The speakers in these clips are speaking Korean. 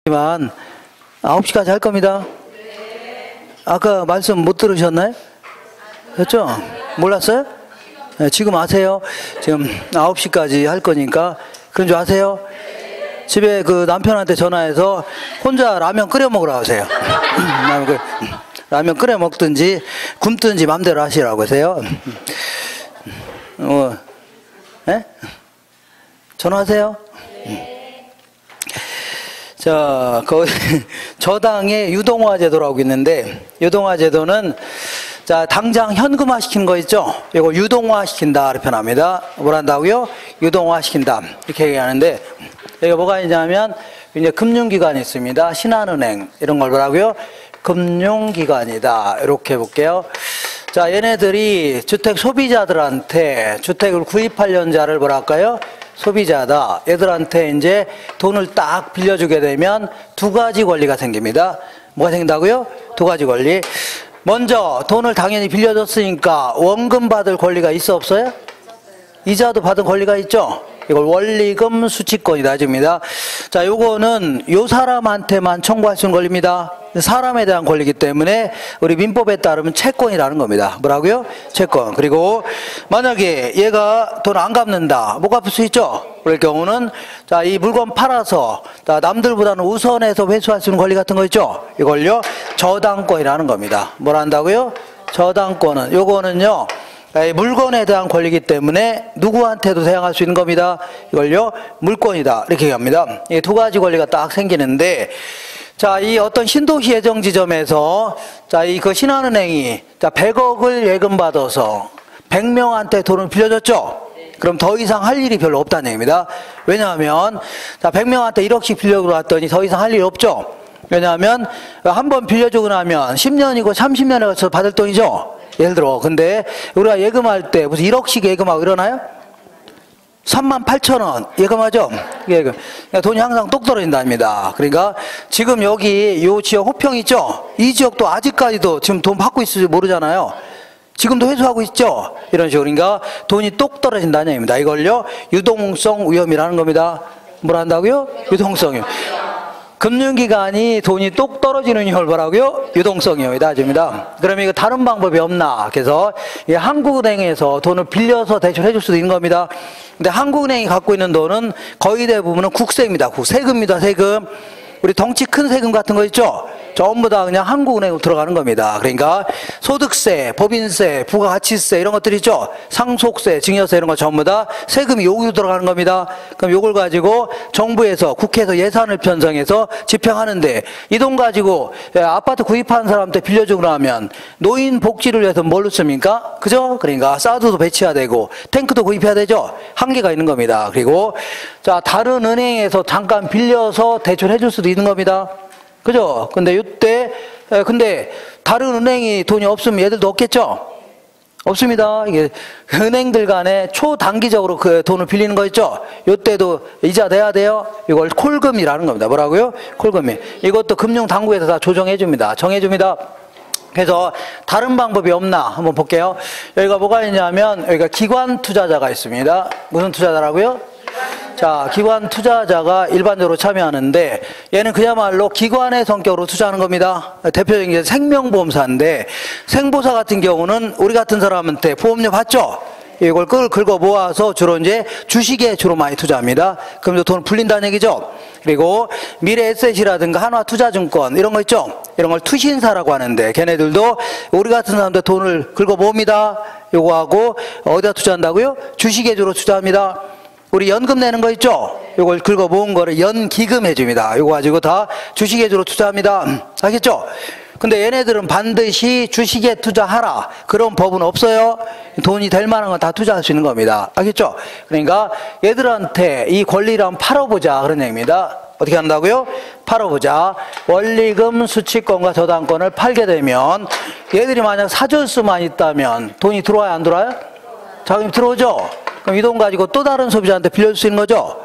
지만 9시까지 할 겁니다. 아까 말씀 못 들으셨나요? 그렇죠? 몰랐어요? 네, 지금 아세요? 지금 9시까지 할 거니까 그런 줄 아세요? 집에 그 남편한테 전화해서 혼자 라면 끓여 먹으라고 하세요. 라면 끓여 먹든지 굶든지 맘대로 하시라고 하세요. 네? 전화하세요. 자, 저당의 유동화 제도라고 있는데, 유동화 제도는, 자, 당장 현금화 시키는 거 있죠? 이거 유동화 시킨다, 이렇게 표현합니다. 뭘 한다고요? 유동화 시킨다. 이렇게 얘기하는데, 여기 뭐가 있냐면, 이제 금융기관이 있습니다. 신한은행, 이런 걸 뭐라고요? 금융기관이다. 이렇게 볼게요. 자, 얘네들이 주택 소비자들한테 주택을 구입하려는 자를 뭐랄까요? 소비자다. 얘들한테 이제 돈을 딱 빌려주게 되면 두 가지 권리가 생깁니다. 뭐가 생긴다고요? 두 가지 권리. 먼저 돈을 당연히 빌려줬으니까 원금 받을 권리가 있어 없어요? 이자도 받은 권리가 있죠? 이걸 원리금 수취권이다 해줍니다. 자, 요거는 요 사람한테만 청구할 수 있는 권리입니다. 사람에 대한 권리이기 때문에 우리 민법에 따르면 채권이라는 겁니다. 뭐라고요? 채권. 그리고 만약에 얘가 돈 안 갚는다. 못 갚을 수 있죠? 그럴 경우는 자, 이 물건 팔아서 자, 남들보다는 우선해서 회수할 수 있는 권리 같은 거 있죠? 이걸요 저당권이라는 겁니다. 뭘 한다고요? 저당권은 요거는요 물건에 대한 권리이기 때문에 누구한테도 사용할 수 있는 겁니다. 이걸요 물권이다 이렇게 얘기합니다. 이 두 가지 권리가 딱 생기는데, 자, 이 어떤 신도시 예정 지점에서 자, 이 그 신한은행이 자 100억을 예금 받아서 100명한테 돈을 빌려줬죠. 그럼 더 이상 할 일이 별로 없다는 얘기입니다. 왜냐하면 자 100명한테 1억씩 빌려주고 왔더니 더 이상 할 일이 없죠. 왜냐하면 한 번 빌려주고 나면 10년이고 30년에 걸쳐서 받을 돈이죠. 예를 들어 근데 우리가 예금할 때 무슨 1억씩 예금하고 이러나요? 38,000원 예금하죠? 예금. 그러니까 돈이 항상 똑 떨어진답니다. 그러니까 지금 여기 요 지역 호평 있죠? 이 지역도 아직까지도 지금 돈 받고 있을지 모르잖아요. 지금도 회수하고 있죠? 이런 식으로. 그러니까 돈이 똑 떨어진다는 얘기입니다. 이걸요 유동성 위험이라는 겁니다. 뭘 한다고요? 유동성 위험. 금융기관이 돈이 똑 떨어지는 이유를 뭐라고요? 유동성이다 해줍니다. 그러면 이거 다른 방법이 없나? 그래서 이 한국은행에서 돈을 빌려서 대출해 줄 수도 있는 겁니다. 근데 한국은행이 갖고 있는 돈은 거의 대부분은 국세입니다. 세금입니다. 세금. 우리 덩치 큰 세금 같은 거 있죠? 전부 다 그냥 한국은행으로 들어가는 겁니다. 그러니까 소득세, 법인세, 부가가치세 이런 것들 있죠? 상속세, 증여세 이런 거 전부 다 세금이 여기로 들어가는 겁니다. 그럼 요걸 가지고 정부에서 국회에서 예산을 편성해서 집행하는데 이 돈 가지고 아파트 구입하는 사람한테 빌려주고 나면 노인 복지를 위해서 뭘로 씁니까? 그죠? 그러니까 사드도 배치해야 되고 탱크도 구입해야 되죠? 한계가 있는 겁니다. 그리고 자 다른 은행에서 잠깐 빌려서 대출해 줄 수도 있는 겁니다. 그죠? 근데 이때 근데 다른 은행이 돈이 없으면 얘들도 없겠죠? 없습니다. 이게 은행들 간에 초단기적으로 그 돈을 빌리는 거 있죠? 이때도 이자 내야 돼요. 이걸 콜금이라는 겁니다. 뭐라고요? 콜금이. 이것도 금융당국에서 다 조정해 줍니다. 정해 줍니다. 그래서 다른 방법이 없나 한번 볼게요. 여기가 뭐가 있냐면 여기가 기관 투자자가 있습니다. 무슨 투자자라고요? 자, 기관 투자자가 일반적으로 참여하는데 얘는 그야말로 기관의 성격으로 투자하는 겁니다. 대표적인 게 생명보험사인데 생보사 같은 경우는 우리 같은 사람한테 보험료 받죠? 이걸 긁어 모아서 주로 이제 주식에 주로 많이 투자합니다. 그럼 돈 불린다는 얘기죠. 그리고 미래에셋이라든가 한화투자증권 이런 거 있죠. 이런 걸 투신사라고 하는데 걔네들도 우리 같은 사람들 돈을 긁어 모읍니다. 요거 하고 어디다 투자한다고요? 주식에 주로 투자합니다. 우리 연금 내는 거 있죠? 요걸 긁어 모은 거를 연기금 해줍니다. 요거 가지고 다 주식에 주로 투자합니다. 알겠죠? 근데 얘네들은 반드시 주식에 투자하라. 그런 법은 없어요. 돈이 될 만한 건 다 투자할 수 있는 겁니다. 알겠죠? 그러니까 얘들한테 이 권리를 한번 팔아보자. 그런 얘기입니다. 어떻게 한다고요? 팔아보자. 원리금 수취권과 저당권을 팔게 되면 얘들이 만약 사줄 수만 있다면 돈이 들어와요? 안 들어와요? 자금이 들어오죠? 그럼 이 돈 가지고 또 다른 소비자한테 빌려줄 수 있는 거죠?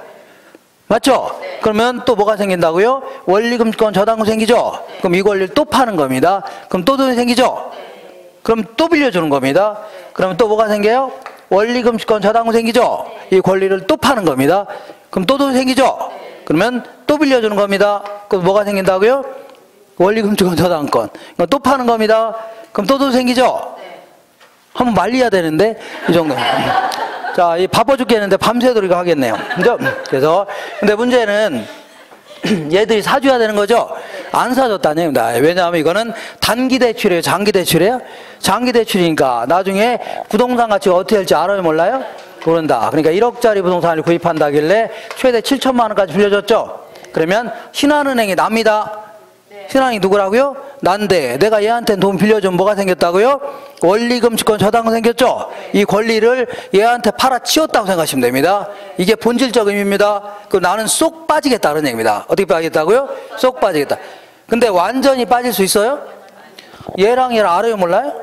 맞죠? 네. 그러면 또 뭐가 생긴다고요? 원리금권 저당권 생기죠? 네. 그럼 이 권리를 또 파는 겁니다. 그럼 또 돈이 생기죠? 네. 그럼 또 빌려주는 겁니다. 그러면 또 뭐가 생겨요? 원리금권 저당권 생기죠? 이 권리를 또 파는 겁니다. 그럼 또 돈이 생기죠? 그러면 또 빌려주는 겁니다. 그럼 뭐가 생긴다고요? 원리금증권 저당권. 또 파는 겁니다. 그럼 또 돈 생기죠? 한번 말려야 되는데, 이 정도. 자, 이 바빠 죽겠는데 밤새도록 이거 하겠네요. 그죠? 그래서, 근데 문제는 얘들이 사줘야 되는 거죠? 안 사줬다는 얘기입니다. 왜냐하면 이거는 단기 대출이에요? 장기 대출이에요? 장기 대출이니까 나중에 부동산 가치가 어떻게 될지 알아요? 몰라요? 모른다. 그러니까 1억짜리 부동산을 구입한다길래 최대 7천만 원까지 빌려줬죠? 그러면 신한은행이 납니다. 신한은행이 누구라고요? 난데 내가 얘한테 돈 빌려주면 뭐가 생겼다고요? 원리금증권 저당권 생겼죠? 이 권리를 얘한테 팔아치웠다고 생각하시면 됩니다. 이게 본질적 의미입니다. 그럼 나는 쏙 빠지겠다는 얘기입니다. 어떻게 빠지겠다고요? 쏙 빠지겠다. 근데 완전히 빠질 수 있어요? 얘랑 알아요? 몰라요?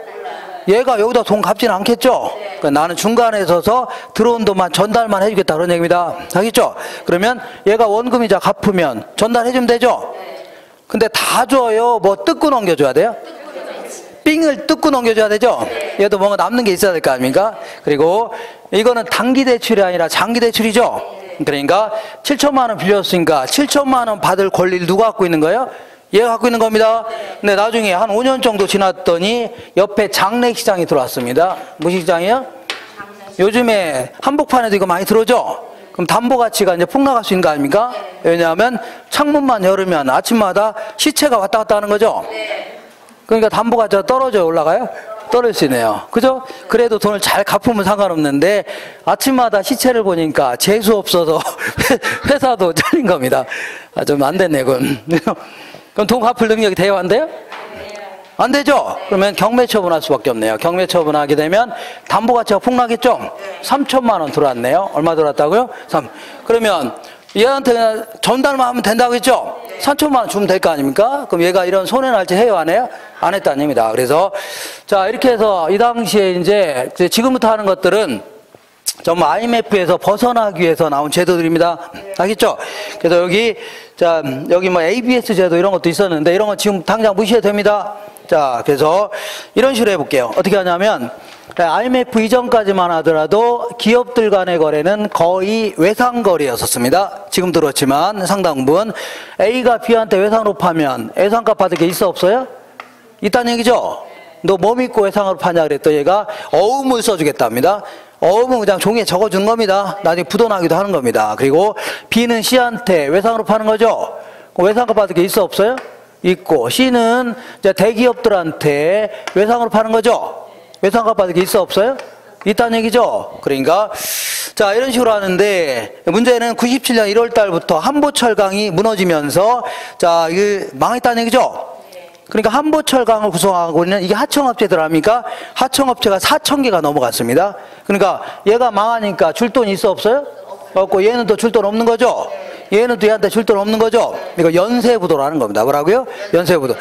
얘가 여기다 돈 갚지는 않겠죠? 그러니까 나는 중간에 서서 들어온 돈만 전달만 해주겠다 그런 얘기입니다. 알겠죠? 그러면 얘가 원금이자 갚으면 전달해주면 되죠? 근데 다 줘요? 뭐 뜯고 넘겨줘야 돼요? 삥을 뜯고 넘겨줘야 되죠? 얘도 뭔가 남는 게 있어야 될 거 아닙니까? 그리고 이거는 단기 대출이 아니라 장기 대출이죠? 그러니까 7천만 원 빌렸으니까 7천만 원 받을 권리를 누가 갖고 있는 거예요? 얘가 갖고 있는 겁니다. 근데 나중에 한 5년 정도 지났더니 옆에 장래시장이 들어왔습니다. 무슨 시장이요? 요즘에 한복판에도 이거 많이 들어오죠? 그럼 담보가치가 이제 폭락할 수 있는 거 아닙니까? 왜냐하면 창문만 열으면 아침마다 시체가 왔다 갔다 하는 거죠? 그러니까 담보가치가 떨어져요? 올라가요? 떨어질 수 있네요. 그죠? 그래도 돈을 잘 갚으면 상관없는데 아침마다 시체를 보니까 재수 없어서 회사도 잘린 겁니다. 아, 좀 안 됐네, 그건. 그럼 돈 갚을 능력이 돼요? 안 돼요? 안 되죠? 그러면 경매 처분할 수밖에 없네요. 경매 처분하게 되면 담보가치가 폭락했죠? 3천만 원 들어왔네요. 얼마 들어왔다고요? 3. 그러면 얘한테 전달만 하면 된다고 했죠? 3천만 원 주면 될 거 아닙니까? 그럼 얘가 이런 손해날지 해요? 안 해요? 안 했다는 얘기입니다. 그래서 자, 이렇게 해서 이 당시에 이제 지금부터 하는 것들은 정말 IMF에서 벗어나기 위해서 나온 제도들입니다. 알겠죠? 그래서 여기 뭐 ABS 제도 이런 것도 있었는데 이런 건 지금 당장 무시해도 됩니다. 자, 그래서 이런 식으로 해볼게요. 어떻게 하냐면 IMF 이전까지만 하더라도 기업들 간의 거래는 거의 외상거래였었습니다. 지금도 그렇지만 상당 부분 A가 B한테 외상으로 파면 외상값 받을 게 있어 없어요? 있다는 얘기죠? 너 뭐 믿고 외상으로 파냐 그랬더니 얘가 어음을 써주겠답니다. 어음은 그냥 종이에 적어주는 겁니다. 나중에 부도나기도 하는 겁니다. 그리고 B는 C한테 외상으로 파는 거죠? 외상값 받을 게 있어 없어요? 있고, C는 이제 대기업들한테 외상으로 파는 거죠? 외상값 받을 게 있어 없어요? 있다는 얘기죠? 그러니까 자, 이런 식으로 하는데 문제는 97년 1월 달부터 한보철강이 무너지면서 자, 이게 망했다는 얘기죠? 그러니까 한보철강을 구성하고 있는 이게 하청업체들 합니까? 하청업체가 4,000개가 넘어갔습니다. 그러니까 얘가 망하니까 줄 돈이 있어 없어요? 없고 얘는 또 줄 돈 없는 거죠? 얘는 또 얘한테 줄 돈 없는 거죠? 이거 연쇄부도라는 겁니다. 뭐라고요? 연쇄부도.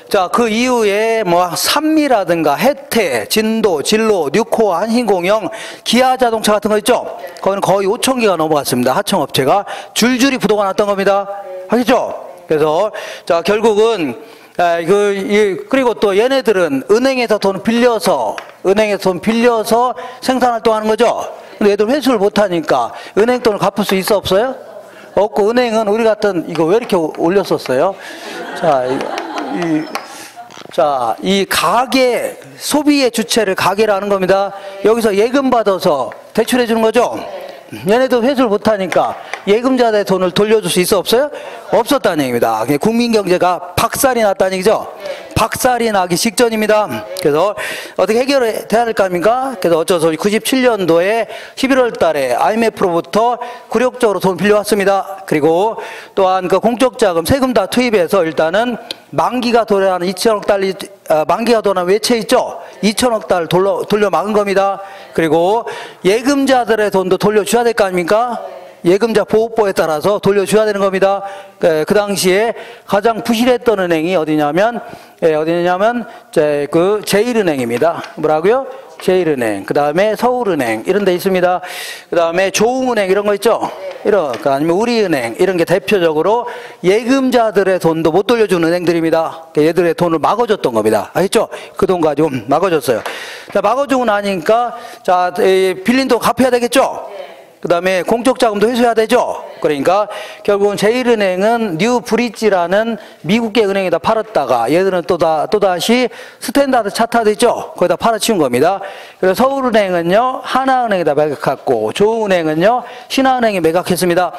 자, 그 이후에 뭐 산미라든가 혜태, 진도, 진로, 뉴코어, 한신공영, 기아자동차 같은 거 있죠? 거기는 거의 5,000개가 넘어갔습니다. 하청업체가 줄줄이 부도가 났던 겁니다. 아시죠? 그래서 자, 결국은 그리고 또 얘네들은 은행에서 돈 빌려서 생산활동하는 거죠. 근데 얘들 회수를 못하니까 은행 돈을 갚을 수 있어 없어요? 없고 은행은 우리 같은 이거 왜 이렇게 올렸었어요? 자, 이 가계 소비의 주체를 가계라는 겁니다. 여기서 예금 받아서 대출해 주는 거죠. 얘네도 회수를 못하니까 예금자들의 돈을 돌려줄 수 있어 없어요? 없었다는 얘기입니다. 국민 경제가 박살이 났다는 얘기죠. 박살이 나기 직전입니다. 그래서 어떻게 해결해야 될까 합니까? 그래서 어쩌서 97년도에 11월 달에 IMF로부터 굴욕적으로 돈 빌려왔습니다. 그리고 또한 그 공적 자금 세금 다 투입해서 일단은 만기가 도래하는 2천억 달러, 만기가 도래하는 외채 있죠? 2천억 달러 돌려 막은 겁니다. 그리고 예금자들의 돈도 돌려줘야 될 거 아닙니까? 예금자 보호법에 따라서 돌려줘야 되는 겁니다. 그 당시에 가장 부실했던 은행이 어디냐면 그 제일은행입니다. 뭐라고요? 제일은행. 그 다음에 서울은행 이런 데 있습니다. 그 다음에 조흥은행 이런 거 있죠? 아니면 우리은행 이런 게 대표적으로 예금자들의 돈도 못 돌려주는 은행들입니다. 얘들의 돈을 막아줬던 겁니다. 아시죠? 그 돈 가지고 막아줬어요. 자, 막아주고 나니까 자, 빌린 돈 갚아야 되겠죠? 그 다음에 공적 자금도 회수해야 되죠. 그러니까 결국은 제일은행은 뉴브릿지라는 미국계 은행에다 팔았다가 얘들은 또다시 스탠다드 차타드 있죠. 거기다 팔아치운 겁니다. 그래서 서울은행은요 하나은행에다 매각했고 조은행은요 신한은행에 매각했습니다.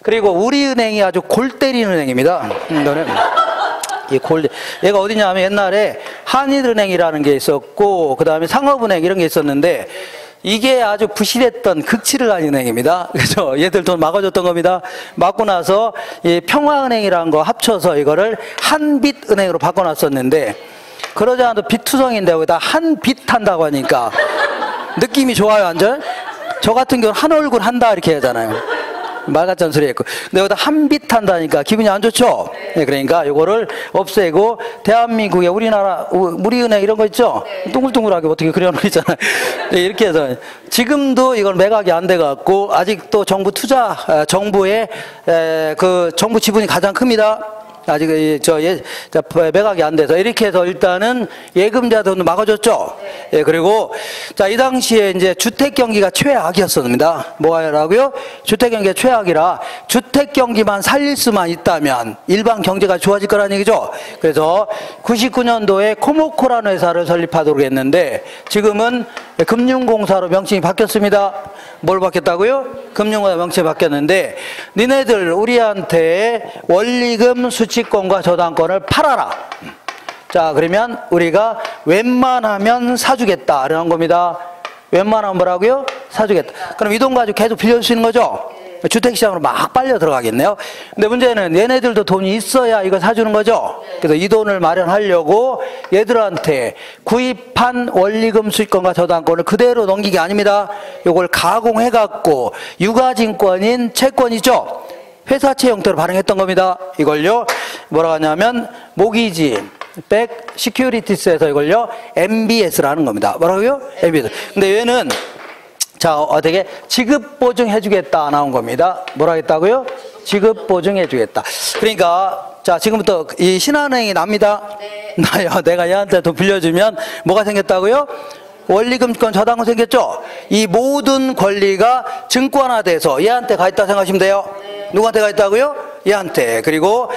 그리고 우리은행이 아주 골 때리는 은행입니다. 얘가 어디냐면 옛날에 한일은행이라는 게 있었고 그 다음에 상업은행 이런 게 있었는데 이게 아주 부실했던 극치를 가진 은행입니다. 그죠? 얘들 돈 막아줬던 겁니다. 막고 나서 이 평화은행이라는 거 합쳐서 이거를 한빛은행으로 바꿔놨었는데 그러자도 빛투성인데 여기다 한빛 한다고 하니까 느낌이 좋아요, 완전? 저 같은 경우는 한 얼굴 한다 이렇게 하잖아요. 말 같지 않은 소리 했고. 근데 여기다 한빛 한다니까 기분이 안 좋죠? 네, 그러니까 요거를 없애고 대한민국의 우리나라, 우리은행 이런 거 있죠? 둥글둥글하게 어떻게 그려놓고 있잖아요. 네, 이렇게 해서 지금도 이건 매각이 안 돼갖고 아직도 정부 투자, 정부의 그 정부 지분이 가장 큽니다. 아직 매각이 안 돼서 이렇게 해서 일단은 예금자 돈을 막아줬죠. 예, 그리고 자, 이 당시에 이제 주택 경기가 최악이었습니다. 뭐라고요? 주택 경기가 최악이라 주택 경기만 살릴 수만 있다면 일반 경제가 좋아질 거라는 얘기죠. 그래서 99년도에 코모코라는 회사를 설립하도록 했는데 지금은 금융공사로 명칭이 바뀌었습니다. 뭘 바뀌었다고요? 금융공사 명칭이 바뀌었는데 니네들 우리한테 원리금 수취권과 저당권을 팔아라. 자, 그러면 우리가 웬만하면 사주겠다 라는 겁니다. 웬만하면 뭐라고요? 사주겠다. 그럼 이 돈 가지고 계속 빌려줄 수 있는 거죠? 주택시장으로 막 빨려 들어가겠네요. 근데 문제는 얘네들도 돈이 있어야 이거 사주는 거죠. 그래서 이 돈을 마련하려고 얘들한테 구입한 원리금 수익권과 저당권을 그대로 넘기는 게 아닙니다. 이걸 가공해갖고 유가증권인 채권이죠. 회사채 형태로 발행했던 겁니다. 이걸요 뭐라고 하냐면 모기지 백 시큐리티스에서 이걸요 MBS라는 겁니다. 뭐라고요? MBS. 근데 얘는 자, 어떻게 지급보증해주겠다 나온 겁니다. 뭐라 했다고요? 지급보증해주겠다. 그러니까 자, 지금부터 이 신한은행이 납니다. 네. 나요. 내가 얘한테 돈 빌려주면 뭐가 생겼다고요? 원리금권 저당권 생겼죠? 이 모든 권리가 증권화돼서 얘한테 가 있다 생각하시면 돼요. 네. 누구한테 가 있다고요? 얘한테. 그리고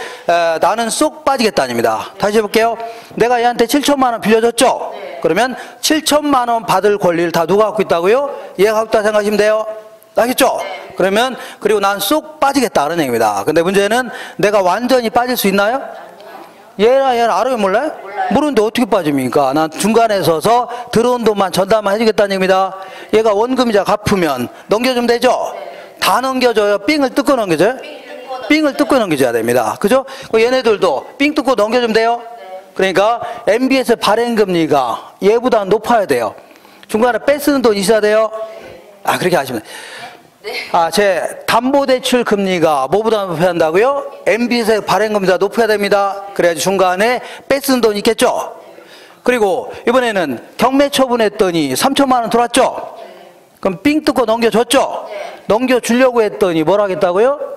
나는 쏙 빠지겠다 아닙니다. 다시 해볼게요. 내가 얘한테 7천만 원 빌려줬죠? 네. 그러면 7천만 원 받을 권리를 다 누가 갖고 있다고요? 얘가 갖고 있다 생각하시면 돼요. 알겠죠? 네. 그러면 그리고 난 쏙 빠지겠다는 얘기입니다. 근데 문제는 내가 완전히 빠질 수 있나요? 얘는 알아요, 몰라요? 모르는데 어떻게 빠집니까? 난 중간에 서서 들어온 돈만 전담만 해주겠다는 얘기입니다. 얘가 원금이자 갚으면 넘겨주면 되죠? 다 넘겨줘요? 삥을 뜯고 넘겨줘요? 삥을 뜯고 넘겨줘야 됩니다. 그죠? 얘네들도 삥 뜯고 넘겨주면 돼요? 그러니까 MBS 발행금리가 얘보다 높아야 돼요. 중간에 빼쓰는 돈 있어야 돼요? 아, 그렇게 하시면 돼요. 아, 제 담보대출 금리가 뭐보다 높아야 한다고요? MBS의 발행금리가 높아야 됩니다. 그래야지 중간에 뺏은 돈 있겠죠? 그리고 이번에는 경매 처분했더니 3천만 원 들어왔죠? 그럼 삥 뜯고 넘겨줬죠? 넘겨주려고 했더니 뭐라 하겠다고요?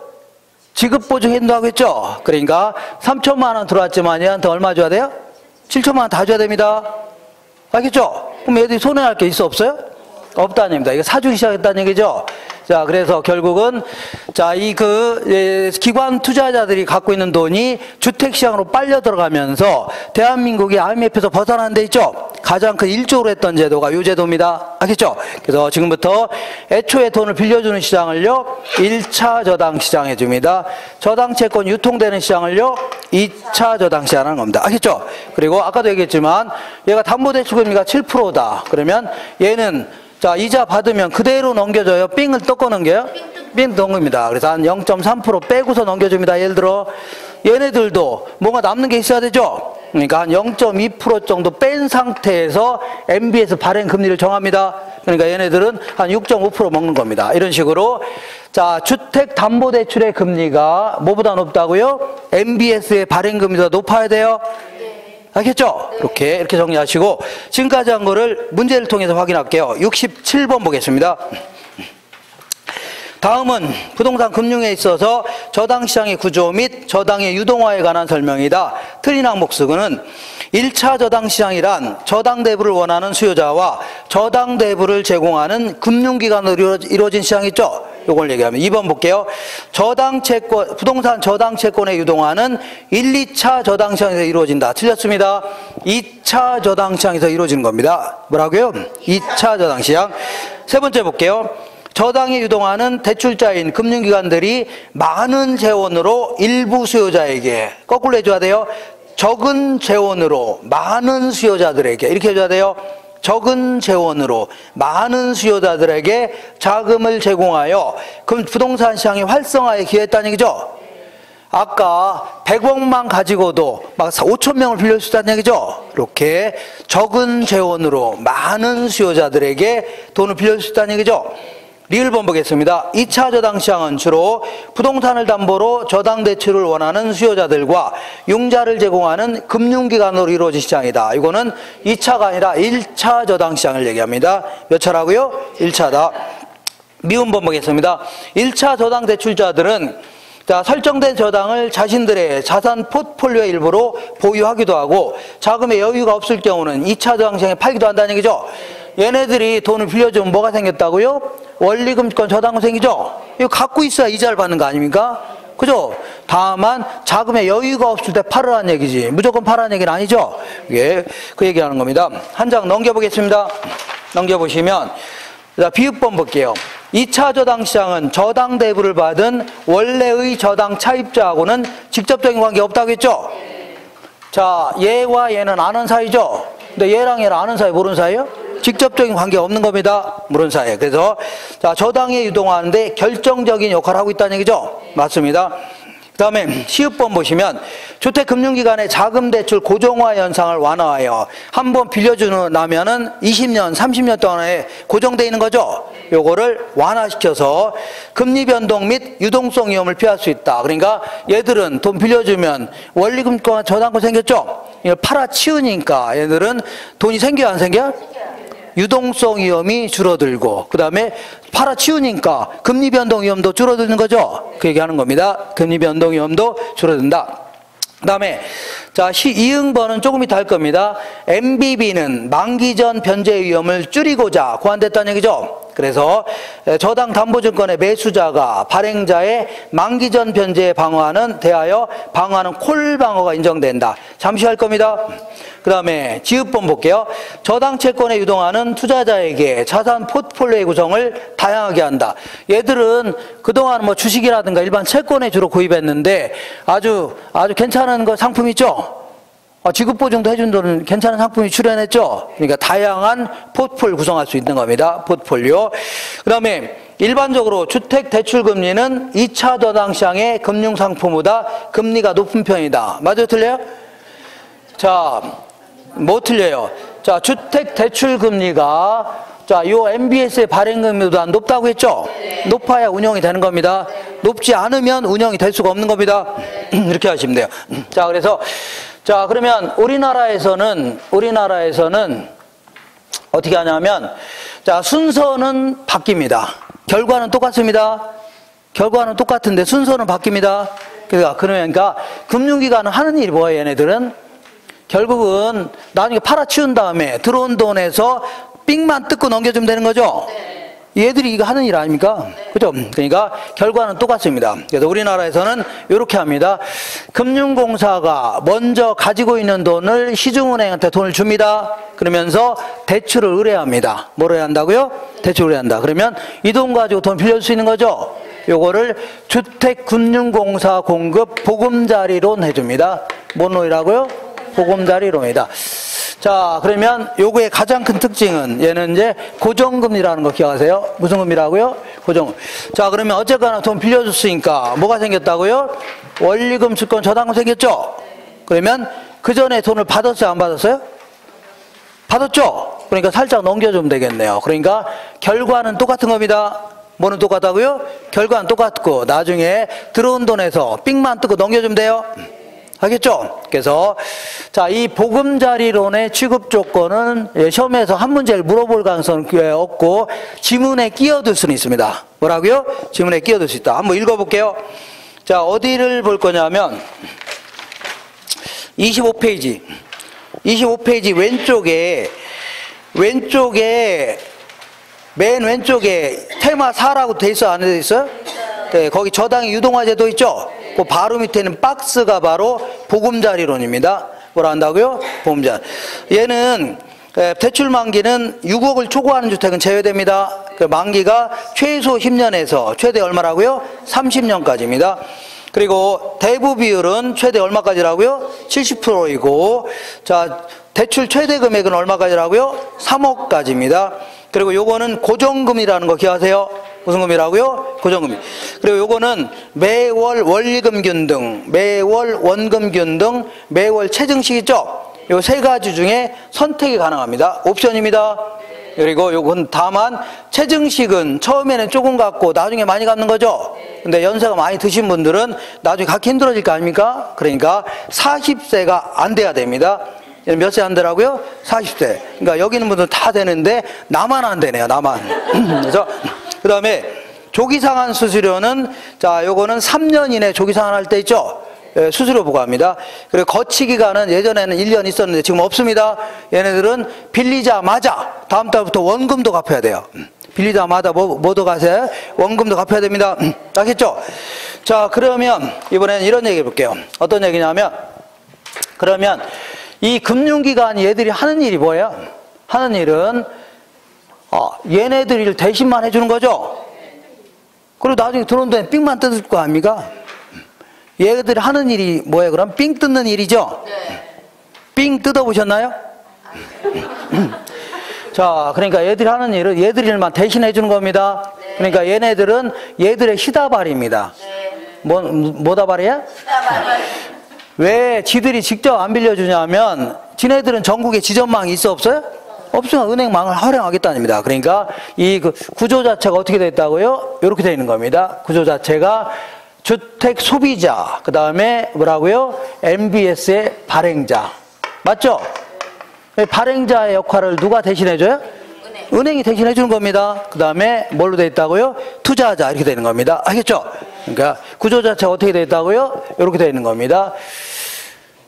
지급보증해준다고 했죠? 그러니까 3천만 원 들어왔지만 얘한테 얼마 줘야 돼요? 7천만 원 다 줘야 됩니다. 알겠죠? 그럼 얘들이 손해할 게 있어 없어요? 없다는 얘기입니다. 이거 사주기 시작했다는 얘기죠. 자, 그래서 결국은 자, 기관 투자자들이 갖고 있는 돈이 주택시장으로 빨려 들어가면서 대한민국이 IMF에서 벗어나는 데 있죠. 가장 큰 1조로 했던 제도가 이 제도입니다. 알겠죠? 그래서 지금부터 애초에 돈을 빌려주는 시장을요 1차 저당 시장 해줍니다. 저당채권 유통되는 시장을요 2차 저당 시장 하는 겁니다. 알겠죠? 그리고 아까도 얘기했지만 얘가 담보대출금리가 7%다. 그러면 얘는 자, 이자 받으면 그대로 넘겨줘요? 삥을 뜯고 넘겨요? 삥 넘깁니다. 그래서 한 0.3% 빼고서 넘겨줍니다. 예를 들어 얘네들도 뭔가 남는 게 있어야 되죠? 그러니까 한 0.2% 정도 뺀 상태에서 MBS 발행 금리를 정합니다. 그러니까 얘네들은 한 6.5% 먹는 겁니다. 이런 식으로 자, 주택담보대출의 금리가 뭐보다 높다고요? MBS의 발행 금리가 높아야 돼요? 알겠죠? 이렇게 정리하시고 지금까지 한 거를 문제를 통해서 확인할게요. 67번 보겠습니다. 다음은 부동산 금융에 있어서 저당시장의 구조 및 저당의 유동화에 관한 설명이다. 틀린 항목수는 1차 저당시장이란 저당대부를 원하는 수요자와 저당대부를 제공하는 금융기관으로 이루어진 시장 있죠? 요걸 얘기하면 2번 볼게요. 저당채권, 부동산 저당채권에 유동화는 1, 2차 저당시장에서 이루어진다. 틀렸습니다. 2차 저당시장에서 이루어지는 겁니다. 뭐라고요? 2차 저당시장. 세 번째 볼게요. 저당에 유동화는 대출자인 금융기관들이 많은 재원으로 일부 수요자에게, 거꾸로 해줘야 돼요. 적은 재원으로 많은 수요자들에게, 이렇게 해줘야 돼요. 적은 재원으로 많은 수요자들에게 자금을 제공하여 부동산 시장의 활성화에 기여했다는 얘기죠. 아까 100억만 가지고도 막 5천 명을 빌릴 수 있다는 얘기죠. 이렇게 적은 재원으로 많은 수요자들에게 돈을 빌릴 수 있다는 얘기죠. 리을번 보겠습니다. 2차 저당시장은 주로 부동산을 담보로 저당대출을 원하는 수요자들과 융자를 제공하는 금융기관으로 이루어진 시장이다. 이거는 2차가 아니라 1차 저당시장을 얘기합니다. 몇 차라고요? 1차다. 미음번 보겠습니다. 1차 저당대출자들은 설정된 저당을 자신들의 자산 포트폴리오의 일부로 보유하기도 하고 자금의 여유가 없을 경우는 2차 저당시장에 팔기도 한다는 얘기죠. 얘네들이 돈을 빌려주면 뭐가 생겼다고요? 원리금권 저당금 생기죠? 이거 갖고 있어야 이자를 받는 거 아닙니까? 그죠? 다만 자금의 여유가 없을 때 팔으라는 얘기지 무조건 팔라는 얘기는 아니죠? 예, 그 얘기하는 겁니다. 한 장 넘겨보겠습니다. 넘겨보시면 자, 비읍번 볼게요. 2차 저당시장은 저당 대부를 받은 원래의 저당 차입자하고는 직접적인 관계 없다고 했죠? 자, 얘와 얘는 아는 사이죠? 근데 얘랑 얘는 아는 사이 모르는 사이예요? 직접적인 관계가 없는 겁니다. 모르는 사이에. 그래서 자, 저당에 유동하는데 결정적인 역할을 하고 있다는 얘기죠. 맞습니다. 그 다음에 시읍번 보시면 주택금융기관의 자금대출 고정화 현상을 완화하여 한번 빌려주고 나면은 20년, 30년 동안에 고정되어 있는 거죠. 요거를 완화시켜서 금리 변동 및 유동성 위험을 피할 수 있다. 그러니까 얘들은 돈 빌려주면 원리금과 저당권 생겼죠. 이걸 팔아치우니까 얘들은 돈이 생겨요, 안 생겨요? 유동성 위험이 줄어들고 그 다음에 팔아치우니까 금리 변동 위험도 줄어드는 거죠. 그 얘기하는 겁니다. 금리 변동 위험도 줄어든다. 그 다음에 자, 이응번은 조금 이따 할 겁니다. MBB는 만기 전 변제 위험을 줄이고자 고안됐다는 얘기죠. 그래서 저당 담보증권의 매수자가 발행자의 만기 전 변제에 대하여 방어하는 콜 방어가 인정된다. 잠시 할 겁니다. 그 다음에 지읒번 볼게요. 저당 채권에 유동하는 투자자에게 자산 포트폴리오의 구성을 다양하게 한다. 얘들은 그동안 뭐 주식이라든가 일반 채권에 주로 구입했는데 아주 괜찮은 거 상품 있죠? 지급보증도 해준 돈은 괜찮은 상품이 출연했죠? 그러니까 다양한 포트폴리오 구성할 수 있는 겁니다. 포트폴리오. 그 다음에 일반적으로 주택대출금리는 2차 저당시장의 금융상품보다 금리가 높은 편이다. 맞아요? 틀려요? 자, 뭐 틀려요? 자, 주택대출금리가 자, 요 MBS의 발행금리보다 높다고 했죠? 높아야 운영이 되는 겁니다. 높지 않으면 운영이 될 수가 없는 겁니다. 이렇게 하시면 돼요. 자, 그래서 자, 그러면 우리나라에서는 어떻게 하냐면 자, 순서는 바뀝니다. 결과는 똑같습니다. 결과는 똑같은데 순서는 바뀝니다. 그러니까 금융기관은 하는 일이 뭐예요, 얘네들은? 결국은 나중에 팔아치운 다음에 들어온 돈에서 삑만 뜯고 넘겨주면 되는 거죠? 얘들이 이거 하는 일 아닙니까? 그죠? 그러니까 결과는 똑같습니다. 그래서 우리나라에서는 이렇게 합니다. 금융공사가 먼저 가지고 있는 돈을 시중은행한테 돈을 줍니다. 그러면서 대출을 의뢰합니다. 뭐를 의뢰한다고요? 대출을 의뢰한다. 그러면 이 돈 가지고 돈 빌려줄 수 있는 거죠? 요거를 주택금융공사 공급 보금자리론 해줍니다. 뭔 론이라고요? 보금자리론이다. 자, 그러면 요거의 가장 큰 특징은 얘는 이제 고정금리라는 거 기억하세요? 무슨 금리라고요? 고정금. 자, 그러면 어쨌거나 돈 빌려줬으니까 뭐가 생겼다고요? 원리금, 주권, 저당금 생겼죠? 그러면 그 전에 돈을 받았어요? 안 받았어요? 받았죠? 그러니까 살짝 넘겨주면 되겠네요. 그러니까 결과는 똑같은 겁니다. 뭐는 똑같다고요? 결과는 똑같고 나중에 들어온 돈에서 삑만 뜯고 넘겨주면 돼요. 알겠죠? 그래서 자, 이 보금자리론의 취급 조건은 시험에서 한 문제를 물어볼 가능성은 없고 지문에 끼어들 수는 있습니다. 뭐라고요? 지문에 끼어들 수 있다. 한번 읽어볼게요. 자, 어디를 볼 거냐면 25페이지 맨 왼쪽에 테마 4라고 돼 있어, 안 돼 있어요? 네, 거기 저당의 유동화제도 있죠? 그 바로 밑에 있는 박스가 바로 보금자리론입니다. 뭐라 한다고요? 보금자리. 얘는 대출 만기는 6억을 초과하는 주택은 제외됩니다. 그 만기가 최소 10년에서 최대 얼마라고요? 30년까지입니다. 그리고 대부 비율은 최대 얼마까지라고요? 70%이고, 자, 대출 최대 금액은 얼마까지라고요? 3억까지입니다. 그리고 요거는 고정금이라는 거 기억하세요? 무슨 금이라고요? 고정금이. 그리고 요거는 매월 원리금 균등, 매월 원금 균등, 매월 체증식 있죠? 요 세 가지 중에 선택이 가능합니다. 옵션입니다. 그리고 요건 다만 체증식은 처음에는 조금 갚고 나중에 많이 갚는 거죠. 근데 연세가 많이 드신 분들은 나중에 갖기 힘들어질 거 아닙니까? 그러니까 40세가 안 돼야 됩니다. 몇 세 안 되라고요? 40세. 그러니까 여기 있는 분들은 다 되는데 나만 안 되네요. 나만. 그래서 그 다음에 조기상환 수수료는, 자, 요거는 3년 이내 조기상환 할 때 있죠? 수수료 부과합니다. 그리고 거치기간은 예전에는 1년 있었는데 지금 없습니다. 얘네들은 빌리자마자 다음 달부터 원금도 갚아야 돼요. 빌리자마자 뭐도 가세요? 원금도 갚아야 됩니다. 알겠죠? 자, 그러면 이번에는 이런 얘기 해볼게요. 어떤 얘기냐면, 그러면 이 금융기관이 얘들이 하는 일이 뭐예요? 하는 일은 얘네들 일 대신만 해주는 거죠? 그리고 나중에 들어온 돈에 삥만 뜯을 거 아닙니까? 얘들이 하는 일이 뭐예요? 그럼 삥 뜯는 일이죠? 삥 뜯어보셨나요? 자, 그러니까 얘들이 하는 일은 얘들 일만 대신해 주는 겁니다. 그러니까 얘네들은 얘들의 시다발입니다. 뭐다발이야? 시다발. 왜 지들이 직접 안 빌려주냐면, 지네들은 전국에 지점망이 있어 없어요? 없으면 은행망을 활용하겠다입니다. 그러니까 이 구조 자체가 어떻게 되어 있다고요? 이렇게 되어 있는 겁니다. 구조 자체가 주택 소비자, 그 다음에 뭐라고요? MBS의 발행자. 맞죠? 발행자의 역할을 누가 대신해줘요? 은행이 대신해주는 겁니다. 그 다음에 뭘로 되어 있다고요? 투자자, 이렇게 되는 겁니다. 알겠죠? 그러니까 구조 자체가 어떻게 되어 있다고요? 이렇게 되어 있는 겁니다.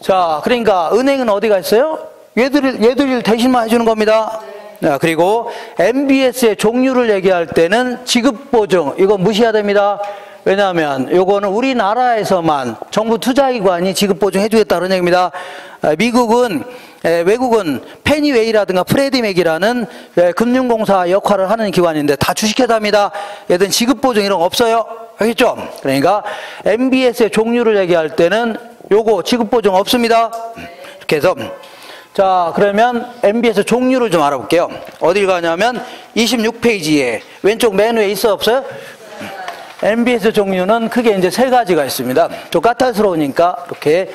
자, 그러니까 은행은 어디가 있어요? 얘들이 대신만 해주는 겁니다. 자, 그리고 MBS의 종류를 얘기할 때는 지급보증, 이거 무시해야 됩니다. 왜냐하면 요거는 우리나라에서만 정부 투자기관이 지급보증 해주겠다 그런 얘기입니다. 미국은, 외국은 페니웨이라든가 프레디맥이라는 금융공사 역할을 하는 기관인데 다 주식회사입니다. 얘들은 지급보증 이런 거 없어요. 알겠죠? 그러니까 MBS의 종류를 얘기할 때는 요거 지급보증 없습니다. 이렇게 해서, 자, 그러면 MBS 종류를 좀 알아볼게요. 어딜 가냐면 26페이지에 왼쪽 메뉴에 있어 없어요? MBS 종류는 크게 이제 세 가지가 있습니다. 좀 까탈스러우니까 이렇게.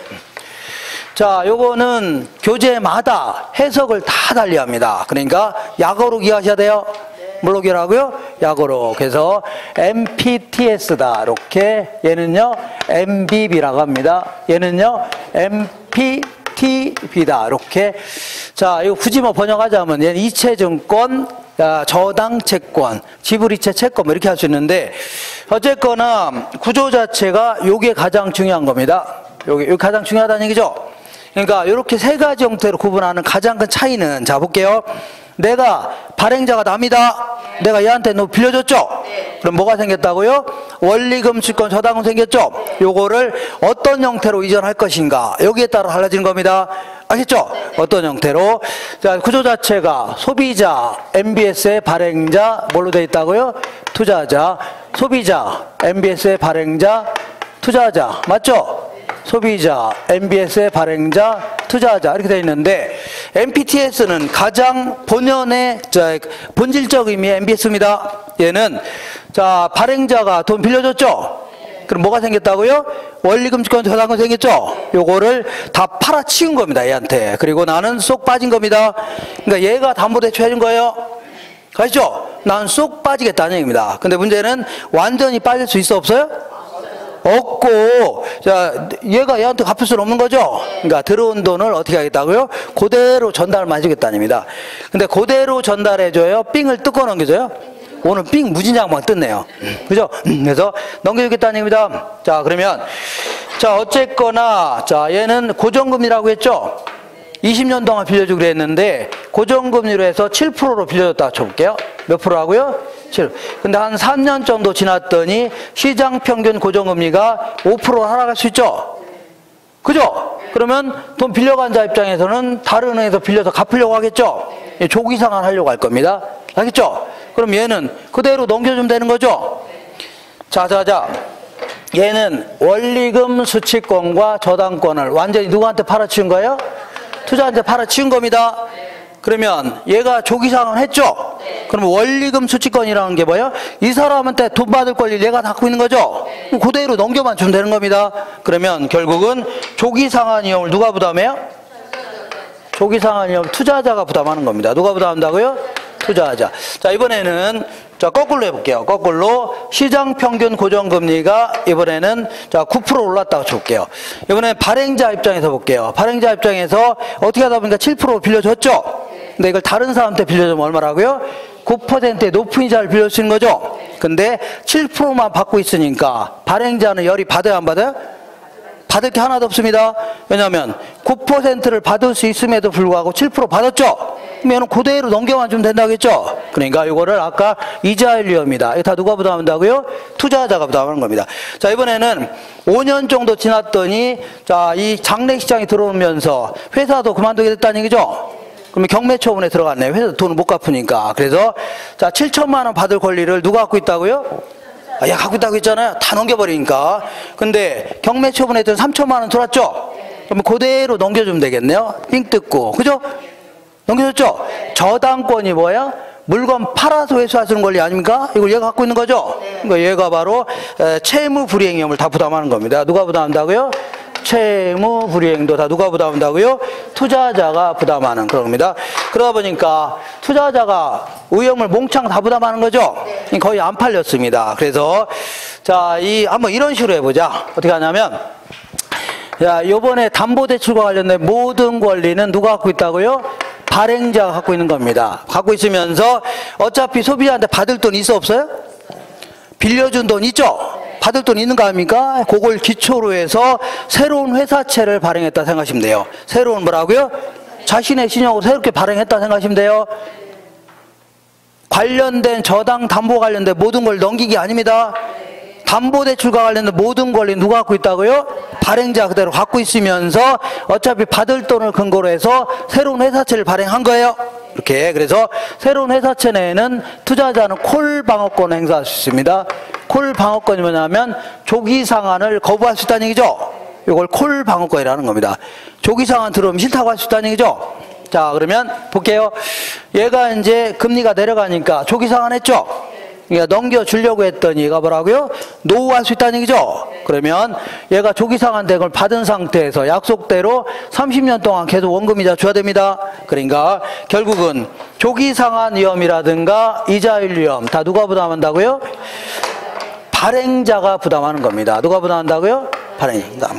자, 요거는 교재마다 해석을 다 달리합니다. 그러니까 약어로 기하셔야 돼요. 뭘로 기하라고요? 약어로. 그래서 MPTS다. 이렇게. 얘는요 MBB라고 합니다. 얘는요 MPTB다. 이렇게. 자, 이거 굳이 뭐 번역하자면 얘는 이체증권, 저당채권, 지불이체 채권, 이렇게 할 수 있는데, 어쨌거나 구조 자체가 요게 가장 중요한 겁니다. 요게 가장 중요하다는 얘기죠. 그러니까 이렇게 세 가지 형태로 구분하는 가장 큰 차이는, 자, 볼게요. 내가 발행자가 납니다. 내가 얘한테 너 빌려줬죠? 그럼 뭐가 생겼다고요? 원리금, 주권, 저당금 생겼죠? 요거를 어떤 형태로 이전할 것인가, 여기에 따라 달라지는 겁니다. 알겠죠? 어떤 형태로. 자, 구조 자체가 소비자, MBS의 발행자, 뭘로 되어 있다고요? 투자자. 소비자, MBS의 발행자, 투자자. 맞죠? 소비자, MBS의 발행자, 투자자, 이렇게 되어 있는데, MPTS는 가장 본연의, 본질적 의미의 MBS입니다. 얘는, 자, 발행자가 돈 빌려줬죠? 그럼 뭐가 생겼다고요? 원리금, 주권, 저당금 생겼죠? 요거를 다 팔아치운 겁니다, 얘한테. 그리고 나는 쏙 빠진 겁니다. 그러니까 얘가 담보대출 해준 거예요. 아시죠? 난 쏙 빠지겠다는 얘기입니다. 근데 문제는 완전히 빠질 수 있어, 없어요? 없고, 자, 얘가 얘한테 갚을 수는 없는 거죠? 그러니까 들어온 돈을 어떻게 하겠다고요? 그대로 전달만 해주겠다는 얘기입니다. 근데 그대로 전달해줘요? 삥을 뜯고 넘겨줘요? 오늘 삥 무진장만 뜯네요. 그죠? 그래서 넘겨주겠다는 얘기입니다. 자, 그러면, 자, 어쨌거나, 자, 얘는 고정금리라고 했죠? 20년 동안 빌려주기로 했는데, 고정금리로 해서 7%로 빌려줬다고 쳐볼게요. 몇 프로라고요? 7. 근데 한 3년 정도 지났더니 시장 평균 고정금리가 5% 하락할 수 있죠? 그죠? 그러면 돈 빌려간 자 입장에서는 다른 은행에서 빌려서 갚으려고 하겠죠? 조기 상환하려고 할 겁니다. 알겠죠? 그럼 얘는 그대로 넘겨주면 되는 거죠? 자. 얘는 원리금 수취권과 저당권을 완전히 누구한테 팔아치운 거예요? 투자한테 팔아치운 겁니다. 그러면 얘가 조기 상환했죠? 그럼 원리금 수취권이라는 게 뭐예요? 이 사람한테 돈 받을 권리를 얘가 갖고 있는 거죠? 그대로 넘겨만 주면 되는 겁니다. 그러면 결국은 조기 상환 위험을 누가 부담해요? 조기 상환 위험 투자자가 부담하는 겁니다. 누가 부담한다고요? 투자자. 자, 이번에는 자, 거꾸로 해볼게요. 거꾸로 시장 평균 고정금리가 이번에는 자, 9% 올랐다고 쳐볼게요. 이번에는 발행자 입장에서 볼게요. 발행자 입장에서 어떻게 하다 보니까 7% 빌려줬죠? 근데 이걸 다른 사람한테 빌려주면 얼마라고요? 9%의 높은 이자를 빌릴 수 있는 거죠? 근데 7%만 받고 있으니까 발행자는 열이 받아야 안 받아요? 받을 게 하나도 없습니다. 왜냐하면 9%를 받을 수 있음에도 불구하고 7% 받았죠? 그러면 그대로 넘겨만 주면 된다겠죠? 그러니까 이거를 아까 이자율 위험이다. 이거 다 누가 부담한다고요? 투자자가 부담하는 겁니다. 자, 이번에는 5년 정도 지났더니 자, 이 장래시장이 들어오면서 회사도 그만두게 됐다는 얘기죠? 그러면 경매처분에 들어갔네요. 회사 돈을 못 갚으니까. 그래서 자, 7천만 원 받을 권리를 누가 갖고 있다고요? 아, 야, 갖고 있다고 했잖아요. 다 넘겨버리니까. 근데 경매처분에 든 3천만 원 들어왔죠? 그러면 그대로 넘겨주면 되겠네요. 삥 뜯고. 그죠? 넘겨줬죠? 저당권이 뭐야? 물건 팔아서 회수하시는 권리 아닙니까? 이걸 얘가 갖고 있는 거죠? 그러니까 얘가 바로 채무 불이행 위험을 다 부담하는 겁니다. 누가 부담한다고요? 채무 불이행도 다 누가 부담한다고요? 투자자가 부담하는 그런 겁니다. 그러다 보니까 투자자가 위험을 몽창 다 부담하는 거죠? 거의 안 팔렸습니다. 그래서 자, 한번 이런 식으로 해보자. 어떻게 하냐면 자, 요번에 담보대출과 관련된 모든 권리는 누가 갖고 있다고요? 발행자가 갖고 있는 겁니다. 갖고 있으면서 어차피 소비자한테 받을 돈 있어 없어요? 빌려준 돈 있죠? 받을 돈 있는 거 아닙니까? 그걸 기초로 해서 새로운 회사채를 발행했다 생각하시면 돼요. 새로운 뭐라고요? 자신의 신용으로 새롭게 발행했다 생각하시면 돼요. 관련된 저당 담보 관련된 모든 걸 넘긴 게 아닙니다. 담보대출과 관련된 모든 권리 누가 갖고 있다고요? 발행자 그대로 갖고 있으면서 어차피 받을 돈을 근거로 해서 새로운 회사채를 발행한 거예요. 이렇게. 그래서 새로운 회사채 내에는 투자자는 콜 방어권을 행사할 수 있습니다. 콜 방어권이 뭐냐면 조기 상환을 거부할 수 있다는 얘기죠. 이걸 콜 방어권이라는 겁니다. 조기 상환 들어오면 싫다고 할 수 있다는 얘기죠. 자, 그러면 볼게요. 얘가 이제 금리가 내려가니까 조기 상환했죠. 그러니까 넘겨주려고 했더니 얘가 뭐라고요? 노후할 수 있다는 얘기죠. 그러면 얘가 조기 상환된 받은 상태에서 약속대로 30년 동안 계속 원금이자 줘야 됩니다. 그러니까 결국은 조기 상환 위험이라든가 이자율 위험 다 누가 부담한다고요? 발행자가 부담하는 겁니다. 누가 부담한다고요? 발행자.